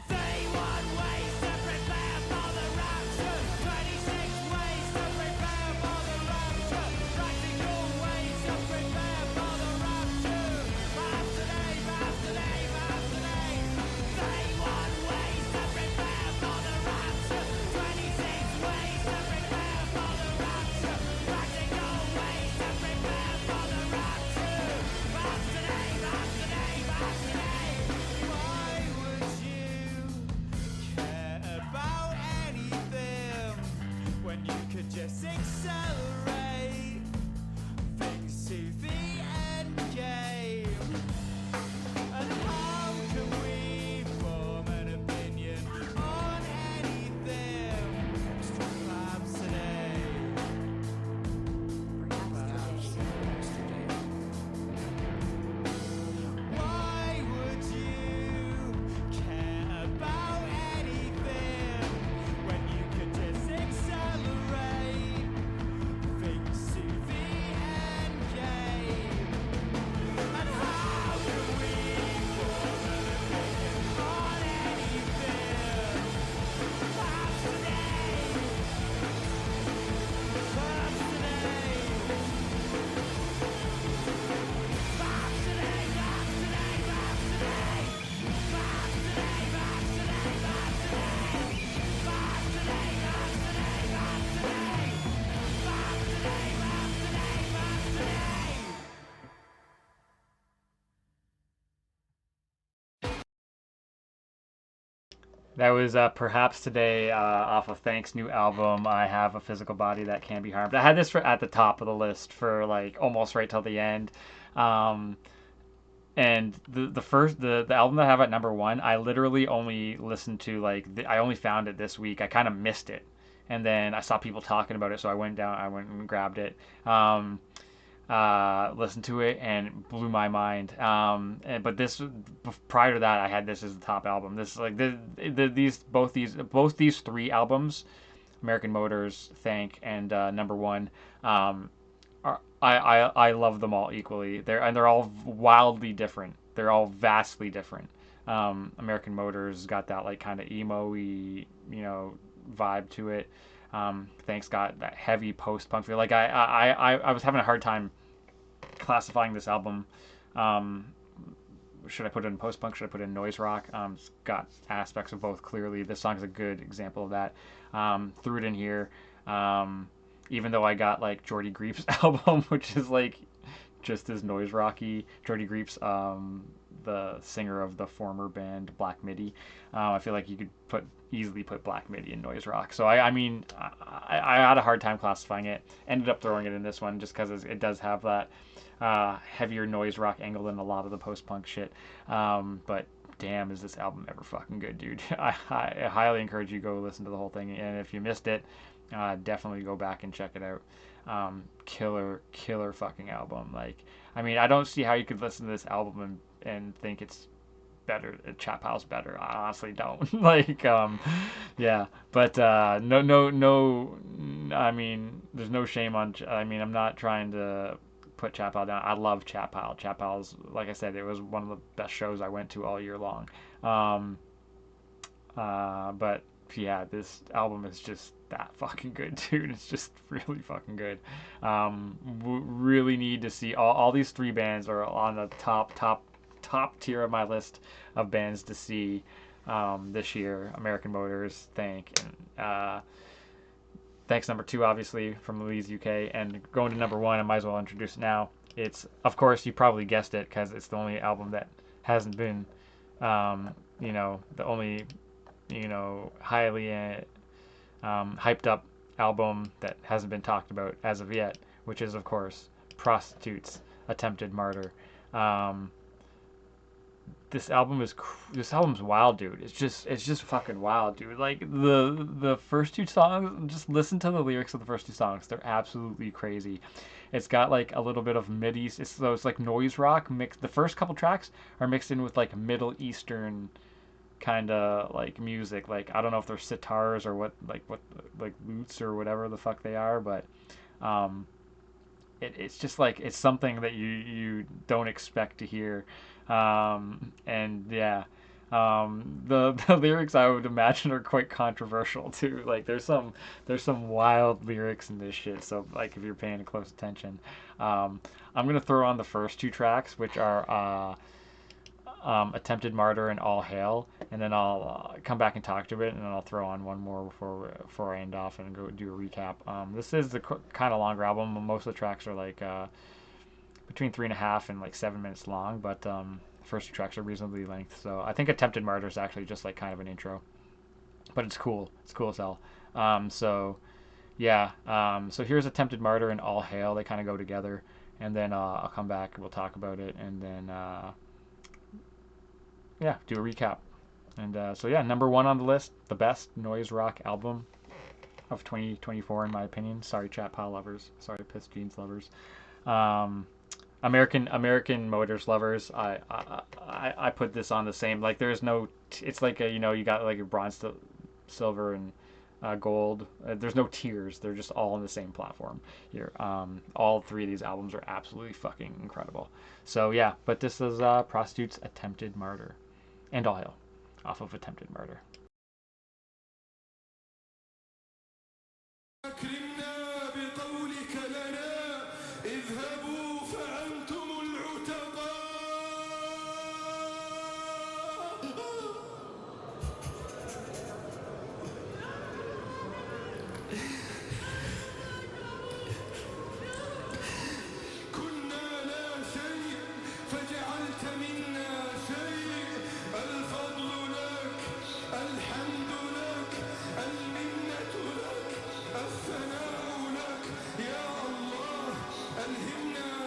31 ways to prepare for the rapture. 26 ways to prepare for the rapture. Practical ways to prepare for the rapture. Perhaps today, perhaps today, perhaps today. 31 ways to prepare for the rapture. 26 ways to prepare for the rapture. Practical ways to prepare for the rapture. Perhaps today, perhaps today, perhaps today. Why would you care about anything when you could just accelerate things to the end game? And how can we form an opinion on anything? Perhaps today. Perhaps yesterday. Why would you care about anything when you could just accelerate things to the end game? And how can we form an opinion on anything? Perhaps today. Perhaps today. Perhaps today. Perhaps today. Perhaps today. Perhaps today. Perhaps today. Perhaps today. Perhaps today. Perhaps today. Perhaps today. Perhaps today. Perhaps today. Perhaps today. That was Perhaps Today off of Thank's new album, I Have a Physical Body That Can Be Harmed. I had this at the top of the list for like almost right till the end. Um, and the album that I have at number one, I literally only listened to I only found it this week. I kind of missed it, and then I saw people talking about it, so I went and grabbed it. Listened to it and it blew my mind. But this prior to that, I had this as the top album. This like both these three albums, American Motors, Thank, and Number One. I love them all equally. They're all wildly different. They're all vastly different. American Motors got that like kind of emo-y, vibe to it. Thanks got that heavy post-punk feel. Like I was having a hard time classifying this album. Should I put it in post-punk? Should I put it in noise rock? It's got aspects of both clearly. This song's a good example of that. Threw it in here. Even though I got like Jordy Grief's album, which is like just as noise rocky. Jordy Grief's the singer of the former band Black Midi. I feel like you could easily put Black Midi in noise rock. So I mean, I had a hard time classifying it. Ended up throwing it in this one just because it does have that heavier noise rock angle than a lot of the post-punk shit. But damn, is this album ever fucking good, dude. I highly encourage you to go listen to the whole thing, and if you missed it, definitely go back and check it out. Killer fucking album. Like, I mean, I don't see how you could listen to this album and think it's better. Chap House better. I honestly don't. Like, yeah. But no. I mean, there's no shame on. I mean, I'm not trying to put Chap House down. I love Chap House. Chap House, like I said, it was one of the best shows I went to all year long. But yeah, this album is just that fucking good, dude. It's just really fucking good. Really need to see all these three bands are on the top tier of my list of bands to see this year. American Motors, Thank, and Thanks number two, obviously, from Leeds, UK, and going to number one, I might as well introduce it now. It's, of course, you probably guessed it because it's the only album that hasn't been, the only, highly hyped up album that hasn't been talked about as of yet, which is, of course, Prostitutes, Attempted Martyr. this album's wild, dude. It's just fucking wild, dude. Like the first two songs, just listen to the lyrics of the first two songs. They're absolutely crazy. It's got like a little bit of midi. It's like noise rock mixed. The first couple tracks are mixed in with like Middle Eastern kind of like music. Like I don't know if they're sitars or what like lutes or whatever the fuck they are, but um, it's just like it's something that you don't expect to hear, and yeah, the lyrics I would imagine are quite controversial too. Like there's some wild lyrics in this shit. So like if you're paying close attention, um, I'm gonna throw on the first two tracks, which are Attempted Martyr and All Hail, and then I'll come back and talk to it, and then I'll throw on one more before I end off and go do a recap. This is the kind of longer album. Most of the tracks are like between 3.5 and like 7 minutes long, but the first two tracks are reasonably length. So I think Attempted Martyr is actually just like kind of an intro, but it's cool. It's cool as hell. So yeah, so here's Attempted Martyr and All Hail. They kind of go together, and then I'll come back and we'll talk about it, and then yeah, do a recap. And so yeah, number one on the list, the best noise rock album of 2024 in my opinion. Sorry, Chat Pile lovers. Sorry, Piss Jeans lovers. Um, American Motors lovers. I put this on the same. Like there's no. It's like a, you got like a bronze, silver, and gold. There's no tiers. They're just all on the same platform here. All three of these albums are absolutely fucking incredible. So yeah, but this is Prostitute's Attempted Martyr and All Hail off of Attempted Murder. أكرمنا بقولك لنا اذهبوا فأنتم العتقاء. كنا لا شيء فجعلت منا شيء. الفضل لك، الحمد لك، المنة لك، الثناء لك يا الله. ألهمنا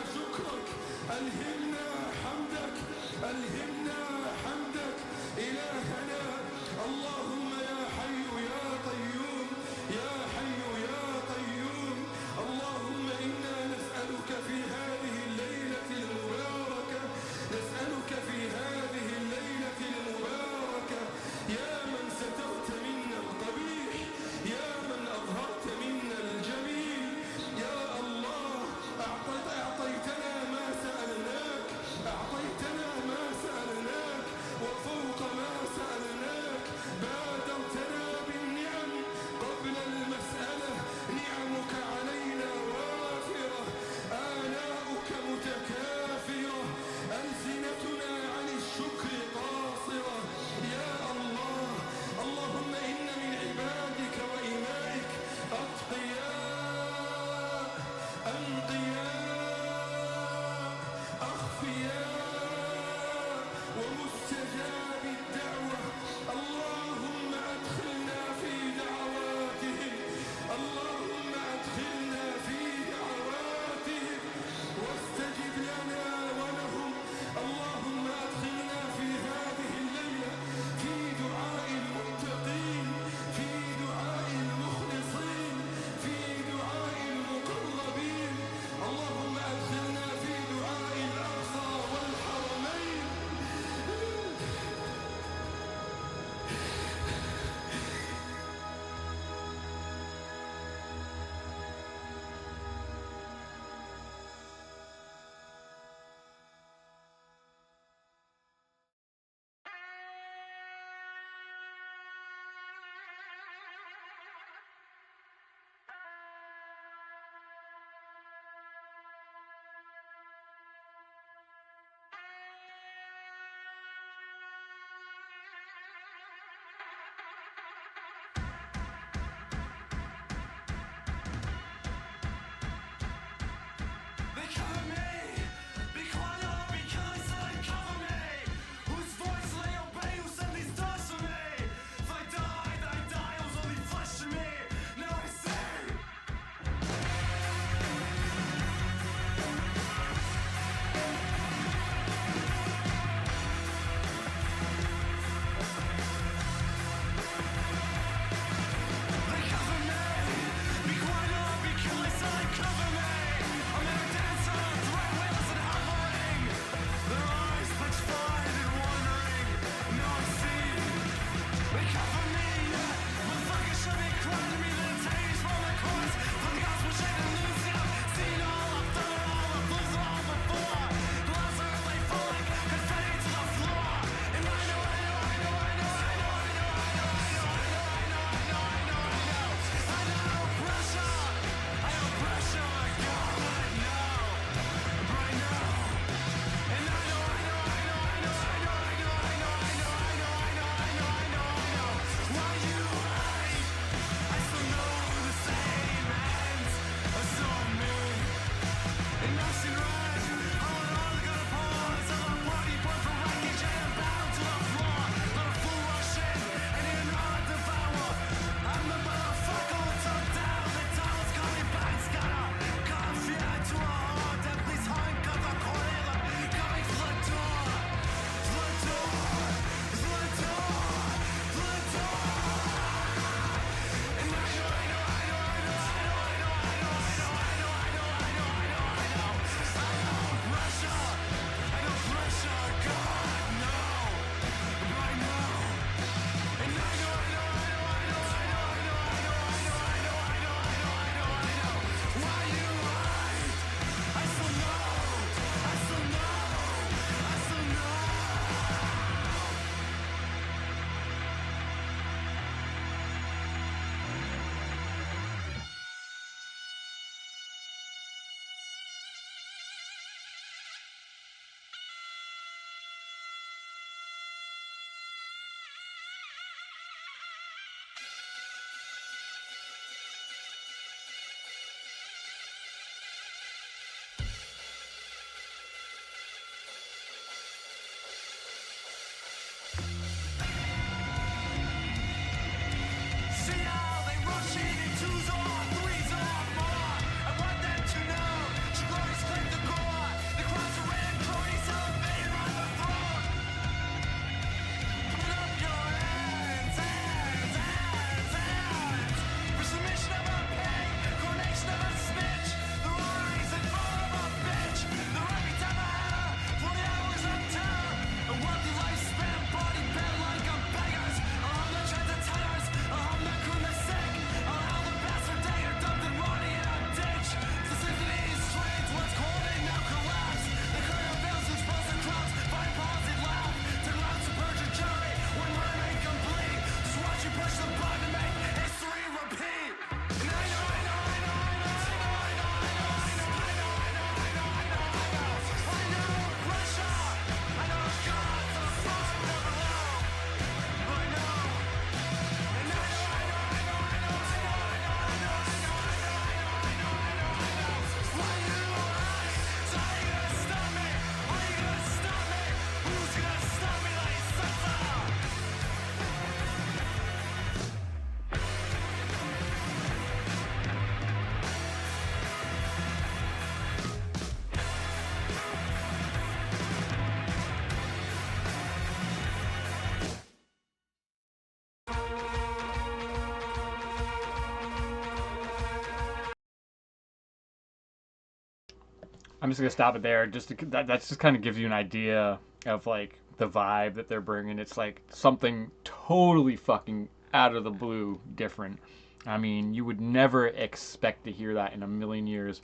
I'm just gonna stop it there. That's just kind of gives you an idea of like the vibe that they're bringing. It's like something totally fucking out of the blue, different. I mean, you would never expect to hear that in a million years.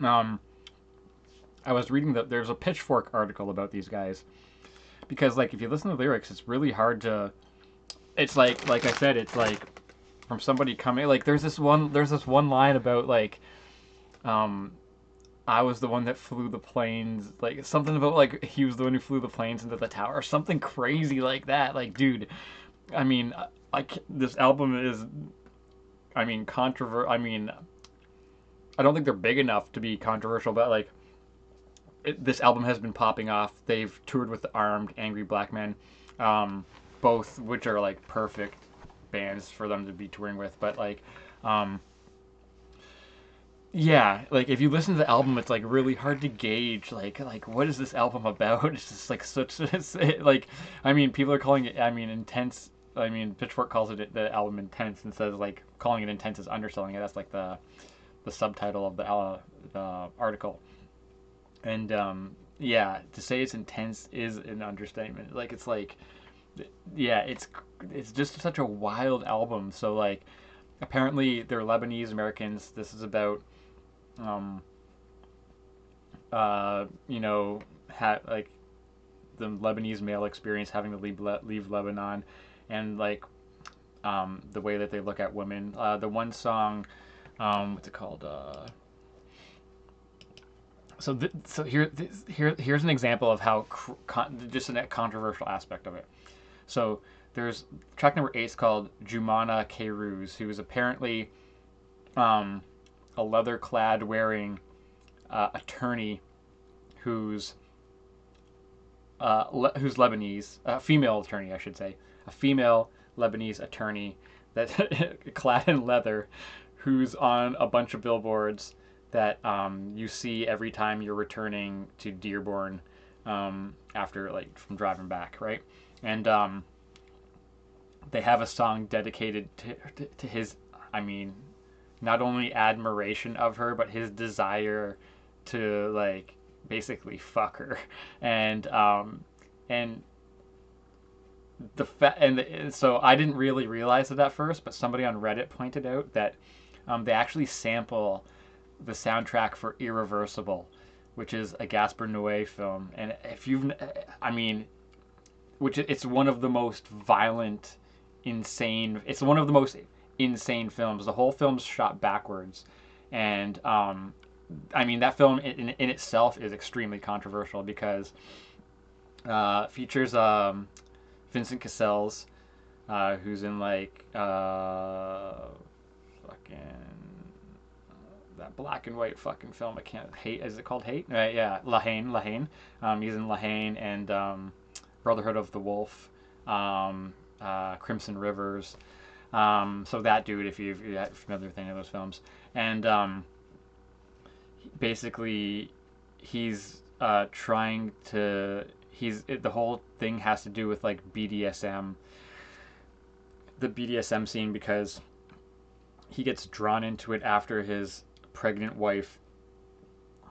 Um, I was reading that there's a Pitchfork article about these guys because, like, if you listen to the lyrics, it's really hard to. It's like I said, it's like from somebody coming. Like, there's this one line about like, um, I was the one that flew the planes, like something about like he was the one who flew the planes into the tower, or something crazy like that. Like, dude, I mean, this album is, I mean, controversial. I mean, I don't think they're big enough to be controversial, but like, this album has been popping off. They've toured with the Armed, Angry Black Men, um, both which are like perfect bands for them to be touring with. But like, um, yeah, like if you listen to the album, it's like really hard to gauge like what is this album about? It's just like such it's, like I mean people are calling it I mean intense. I mean Pitchfork calls it the album intense and says like calling it intense is underselling it. That's like the subtitle of the article. And yeah, to say it's intense is an understatement. Like it's like yeah, it's just such a wild album. So like apparently they're Lebanese Americans. This is about um, you know, like the Lebanese male experience having to leave Lebanon, and like the way that they look at women. The one song, what's it called? Here's an example of how just a controversial aspect of it. So there's track number 8 is called Jumana Keyruz, who is apparently um, a leather clad wearing attorney who's who's Lebanese, a female attorney, I should say, a female Lebanese attorney that clad in leather, who's on a bunch of billboards that you see every time you're returning to Dearborn after like from driving back, right? And they have a song dedicated to his, I mean, not only admiration of her, but his desire to like basically fuck her, and so I didn't really realize it at first, but somebody on Reddit pointed out that they actually sample the soundtrack for Irreversible, which is a Gaspar Noé film, and if you've, I mean, which it's one of the most violent, insane. It's one of the most insane films. The whole film's shot backwards, and I mean that film in itself is extremely controversial because features Vincent Cassel's, who's in like fucking that black and white fucking film. I can't hate. Is it called Hate? Yeah, Lahane. He's in Lahane and Brotherhood of the Wolf, Crimson Rivers. So that dude, if you're familiar with any of those films, and basically he's trying to the whole thing has to do with like BDSM, the BDSM scene, because he gets drawn into it after his pregnant wife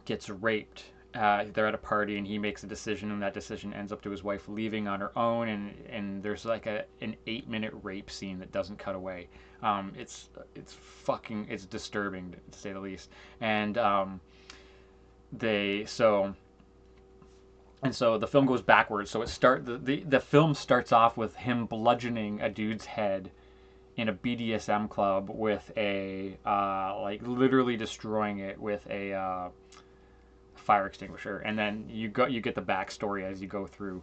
gets raped. They're at a party and he makes a decision, and that decision ends up to his wife leaving on her own, and there's like an 8-minute rape scene that doesn't cut away. It's disturbing to say the least, and they so and so the film goes backwards. So the film starts off with him bludgeoning a dude's head in a BDSM club with a like literally destroying it with a fire extinguisher, and then you get the backstory as you go through.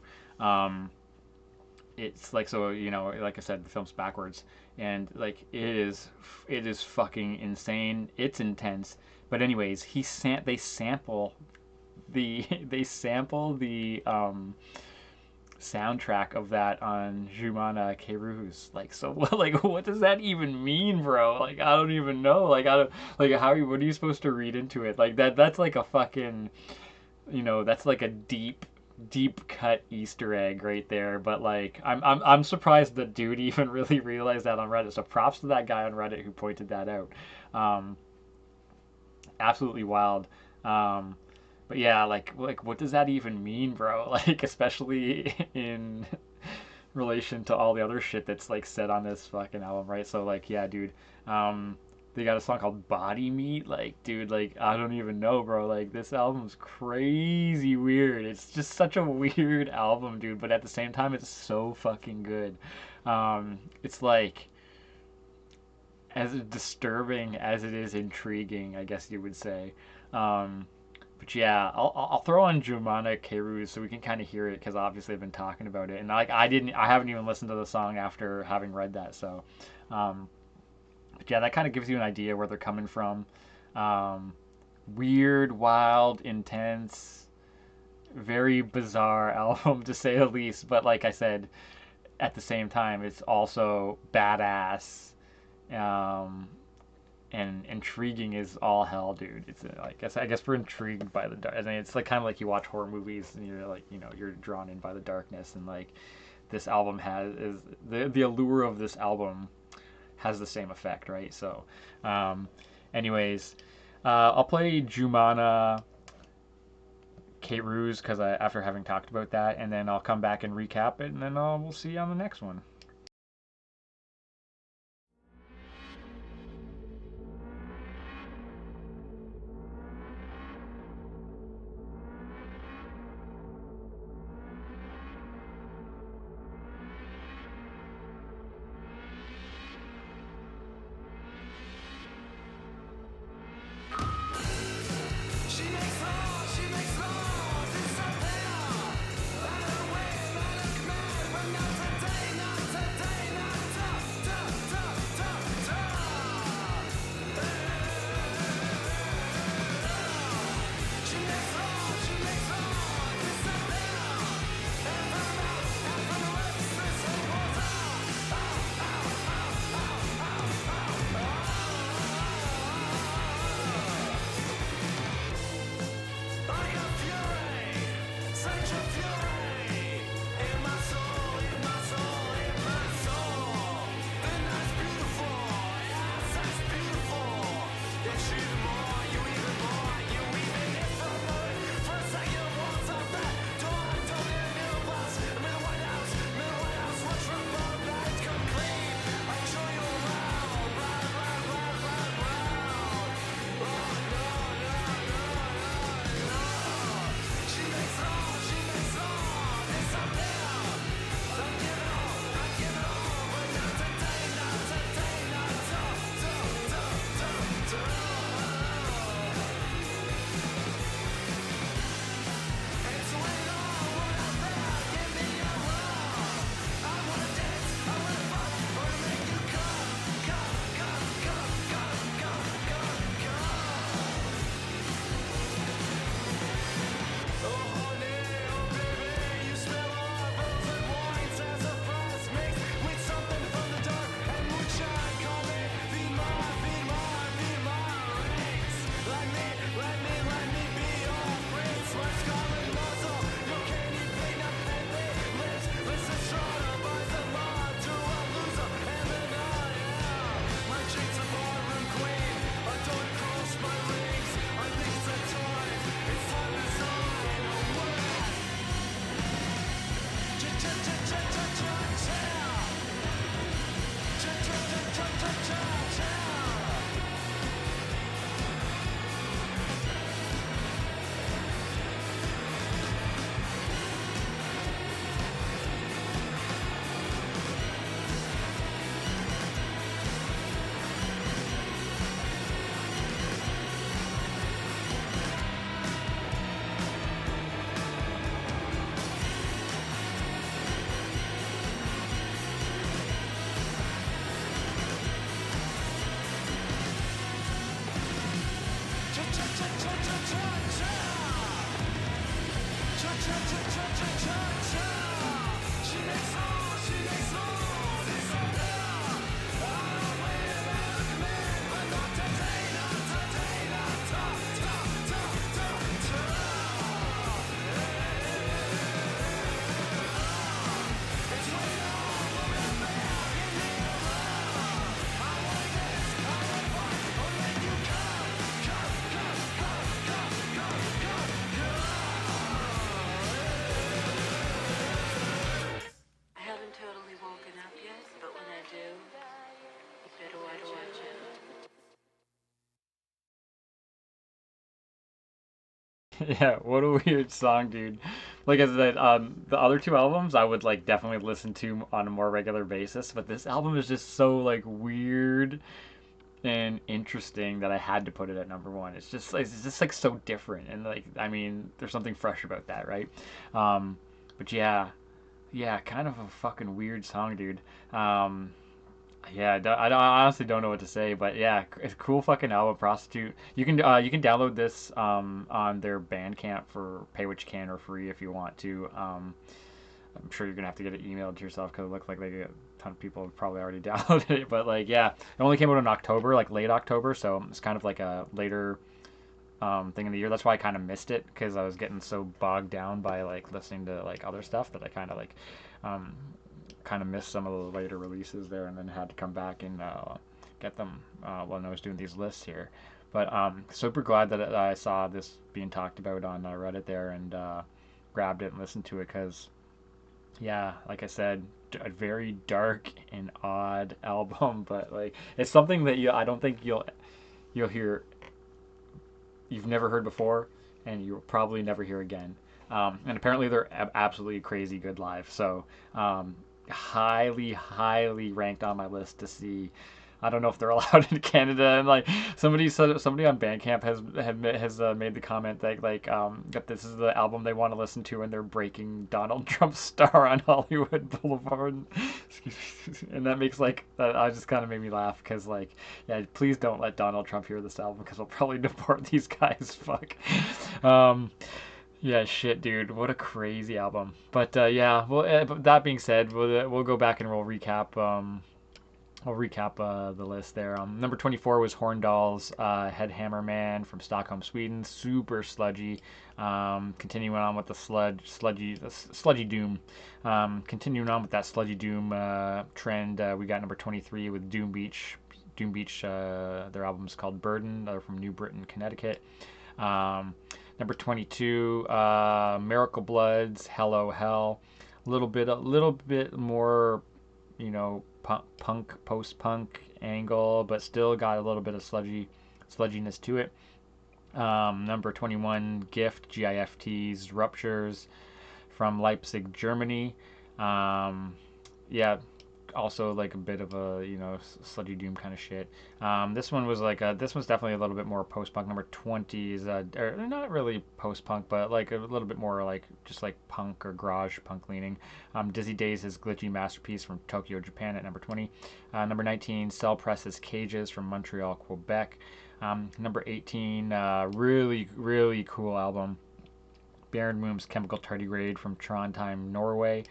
It's like, so like I said, the film's backwards, and like it is fucking insane. It's intense, but anyways, they sample the they sample the soundtrack of that on Jumana Keyruz. Like, so like what does that even mean, bro? Like, I don't even know. Like, I don't like what are you supposed to read into it? Like that's like a fucking, that's like a deep cut Easter egg right there. But like I'm surprised the dude even really realized that on Reddit. So props to that guy on Reddit who pointed that out. Absolutely wild. But yeah, like what does that even mean, bro? Like especially in relation to all the other shit that's like said on this fucking album, right? So like yeah, dude. Um they got a song called Body Meat. Like, dude, like I don't even know, bro. Like this album's crazy weird. It's just such a weird album, dude, but at the same time it's so fucking good. It's like as disturbing as it is intriguing, I guess you would say. Um, but yeah, I'll throw on Jumana Keru so we can kind of hear it because obviously I've been talking about it, and like I haven't even listened to the song after having read that. So, um, but yeah, that kind of gives you an idea where they're coming from. Um, Weird, wild, intense, very bizarre album to say the least. But like I said, at the same time, it's also badass. Um, and intriguing is all hell, dude. It's like I guess we're intrigued by the dark. I mean, it's like kind of like you watch horror movies and you're like you're drawn in by the darkness, and like this album has is the allure of this album has the same effect, right? So, um, anyways, I'll play Jumana Kate Ruse because after having talked about that, and then I'll come back and recap it, and then we'll see you on the next one. Yeah, what a weird song, dude. Like I said, the other two albums I would like definitely listen to on a more regular basis, but this album is just so like weird and interesting that I had to put it at number one. It's just like so different, and like I mean, there's something fresh about that, right? Um, but yeah, kind of a fucking weird song, dude. Um, yeah, I honestly don't know what to say, but yeah, it's a cool fucking album, Prostitute. You can download this on their Bandcamp for pay what you can or free if you want to. I'm sure you're gonna have to get it emailed to yourself because it looks like a ton of people have probably already downloaded it. But like, yeah, it only came out in October, like late October, so it's kind of like a later thing in the year. That's why I kind of missed it because I was getting so bogged down by like listening to like other stuff that I kind of like um, kind of missed some of the later releases there, and then had to come back and get them when I was doing these lists here. But super glad that I saw this being talked about on Reddit there and grabbed it and listened to it because yeah, like I said, a very dark and odd album, but like it's something that I don't think you'll hear you've never heard before, and you'll probably never hear again. And apparently they're absolutely crazy good live. So highly, highly ranked on my list to see. I don't know if they're allowed in Canada, and like somebody on Bandcamp has made the comment that that this is the album they want to listen to, and they're breaking Donald Trump's star on Hollywood Boulevard, and that makes like that. I just kind of made me laugh because like yeah, please don't let Donald Trump hear this album because we'll probably deport these guys. Fuck. Um, yeah, shit, dude. What a crazy album. But yeah, well, but that being said, we'll go back and we'll recap. I'll recap the list there. Number 24 was Horndal's Headhammer Man from Stockholm, Sweden. Super sludgy. Continuing on with the sludgy doom. Continuing on with that sludgy doom trend, we got number 23 with Doom Beach. Doom Beach, their album is called Burden. They're from New Britain, Connecticut. Number 22, Miracle Bloods, Hello Hell. A little bit more, you know, punk, post-punk angle, but still got a little bit of sludginess to it. Number 21, Gift, GIFT's Ruptures from Leipzig, Germany. Yeah, also like a bit of a sludgy doom kind of shit. This one was this one's definitely a little bit more post punk. Number 20 is or not really post punk, but like a little bit more like just like punk or garage punk leaning. Dizzy Days' glitchy masterpiece from Tokyo, Japan at number 20. Number 19, Cell Press's Cages from Montreal, Quebec. Number 18, really cool album. Baron Moom's Chemical Tardigrade from Trondheim, Norway.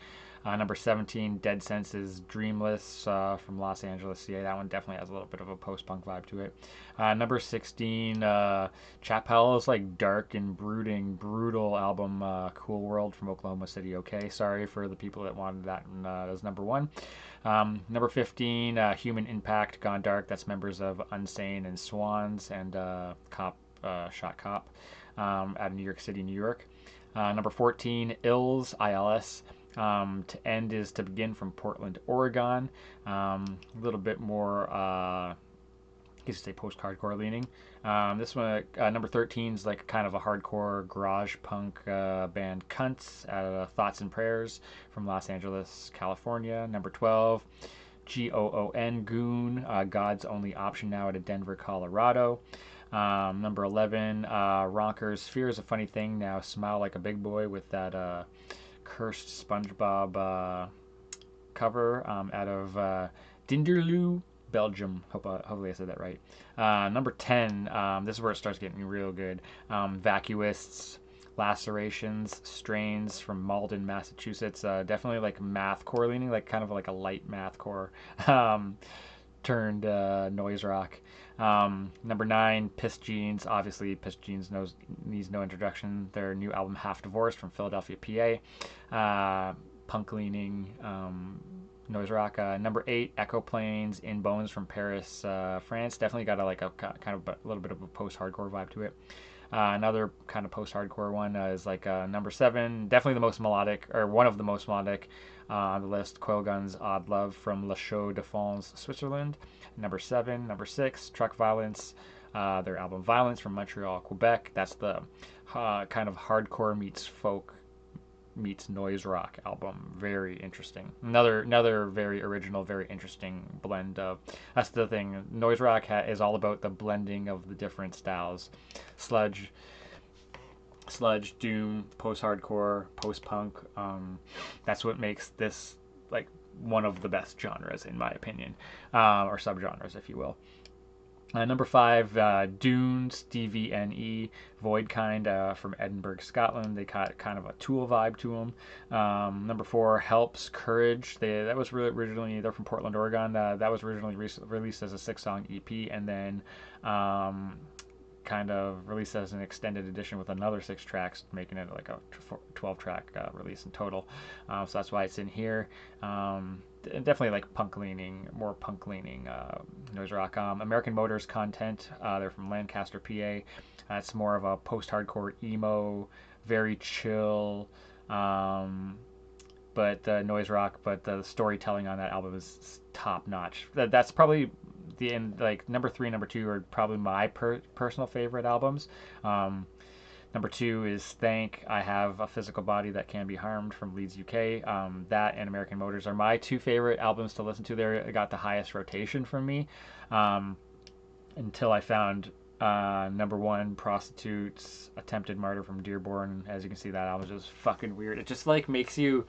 Number 17, Dead Sense's Dreamless from Los Angeles, CA. That one definitely has a little bit of a post-punk vibe to it. Number 16, Chappelle's like dark and brooding, brutal album, Cool World from Oklahoma City. Okay, sorry for the people that wanted that as number one. Number 15, Human Impact, Gone Dark. That's members of Unsane and Swans and Shot Cop out of New York City, New York. Number 14, ILS. To End is to Begin from Portland, Oregon. A little bit more, I guess you say post-hardcore leaning. This one, number 13 is like kind of a hardcore garage punk band Cunts out of Thoughts and Prayers from Los Angeles, California. Number 12, Goon, God's Only Option Now out of Denver, Colorado. Number 11, Ronkers, Fear is a Funny Thing Now, Smile Like a Big Boy with that cursed SpongeBob cover out of Dinderloo, Belgium. Hopefully I said that right. Number 10, this is where it starts getting real good. Vacuists, Lacerations, Strains from Malden, Massachusetts. Definitely like mathcore leaning, like kind of like a light mathcore turned noise rock. Number 9, Piss Jeans. Obviously, Piss Jeans needs no introduction. Their new album, Half Divorced, from Philadelphia, PA. Punk leaning noise rock. Number 8, Echo Planes, In Bones from Paris, France. Definitely got a kind of a little bit of a post-hardcore vibe to it. Another kind of post-hardcore one is like number 7, definitely the most melodic, or one of the most melodic on the list, Coil Guns, Odd Love from La Chaux de Fonds, Switzerland. Number 7. Number 6, Truck Violence, Their album Violence from Montreal, Quebec. That's the kind of hardcore meets folk meets noise rock album. Very interesting. Another very original, very interesting blend of. That's the thing. Noise rock is all about the blending of the different styles. Sludge, sludge, doom, post-hardcore, post-punk. That's what makes this like one of the best genres in my opinion, or subgenres, if you will. Number 5, Dunes, DVNE, Voidkind from Edinburgh, Scotland. They got kind of a Tool vibe to them. Number 4, Helps, Courage. That was originally, they're from Portland, Oregon. That was originally released as a 6-song EP, and then kind of released as an extended edition with another 6 tracks, making it like a 12-track release in total. So that's why it's in here. Definitely like punk leaning, more punk leaning noise rock. American Motors Content. They're from Lancaster, PA. It's more of a post-hardcore emo, very chill, but noise rock. But the storytelling on that album is top notch. That's probably the end. Like number 3, number 2 are probably my personal favorite albums. Number 2 is Thank I Have a Physical Body That Can Be Harmed from Leeds, UK. That and American Motors are my 2 favorite albums to listen to. They got the highest rotation from me until I found number 1, Prostitutes, Attempted Murder from Dearborn. As you can see, that album is just fucking weird. It just like makes you.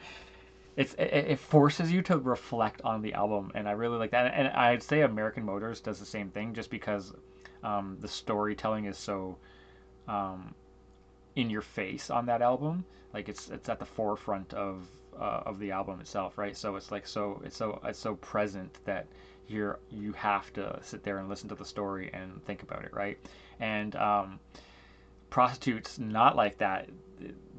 It forces you to reflect on the album, and I really like that. And I'd say American Motors does the same thing, just because the storytelling is so in your face on that album. Like it's at the forefront of the album itself, right? So it's like it's so present that you have to sit there and listen to the story and think about it, right? And Prostitutes not like that.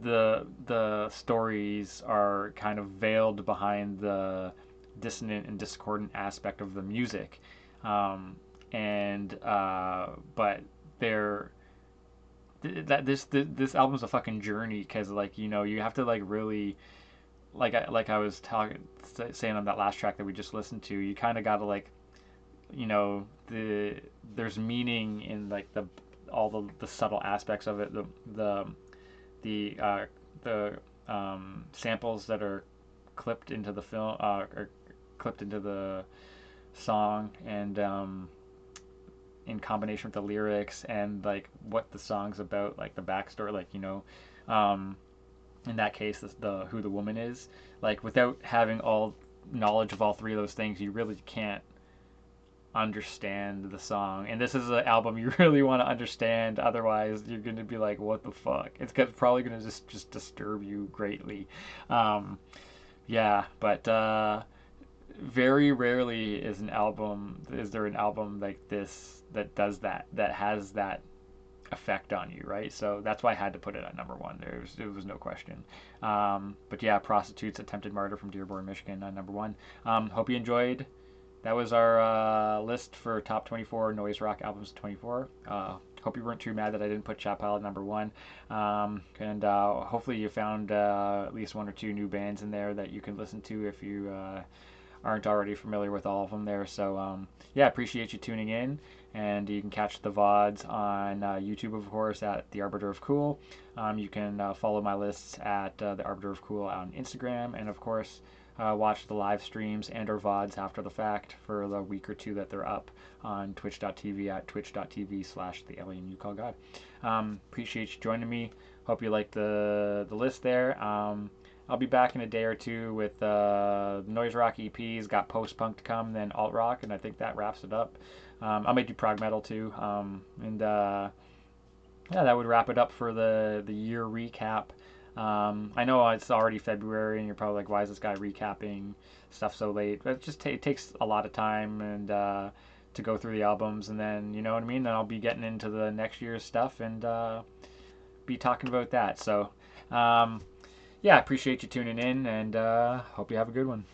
The stories are kind of veiled behind the dissonant and discordant aspect of the music, and but they're that this album's a fucking journey, because like you have to like really like I was saying on that last track that we just listened to, you kind of got to like there's meaning in like all the subtle aspects of it, the samples that are clipped into the film or clipped into the song, and in combination with the lyrics and like what the song's about, like the backstory, like in that case the who the woman is, like without having all knowledge of all 3 of those things, you really can't understand the song. And this is an album you really want to understand, otherwise you're going to be like, what the fuck. It's probably going to just disturb you greatly. Yeah, but very rarely is there an album like this that does that has that effect on you, right? So that's why I had to put it at number 1. There was no question. But yeah, Prostitutes, Attempted Murder from Dearborn, Michigan, number 1. Hope you enjoyed. That was our list for top 24 noise rock albums 24. Hope you weren't too mad that I didn't put Chappelle at number 1. And hopefully you found at least 1 or 2 new bands in there that you can listen to if you aren't already familiar with all of them there. So yeah, appreciate you tuning in. And you can catch the VODs on YouTube, of course, at The Arbiter of Cool. You can follow my lists at The Arbiter of Cool on Instagram. And, of course, watch the live streams and or VODs after the fact for the week or 2 that they're up on twitch.tv at twitch.tv/the alien you call God. Appreciate you joining me. Hope you like the list there. I'll be back in a day or 2 with noise rock EPs. Got post-punk to come, then alt-rock, and I think that wraps it up. I might do prog metal too, and yeah, that would wrap it up for the year recap. I know it's already February, and you're probably like, why is this guy recapping stuff so late? But it takes a lot of time and to go through the albums, and then you know what I mean. Then I'll be getting into the next year's stuff and be talking about that. So yeah, I appreciate you tuning in, and hope you have a good one.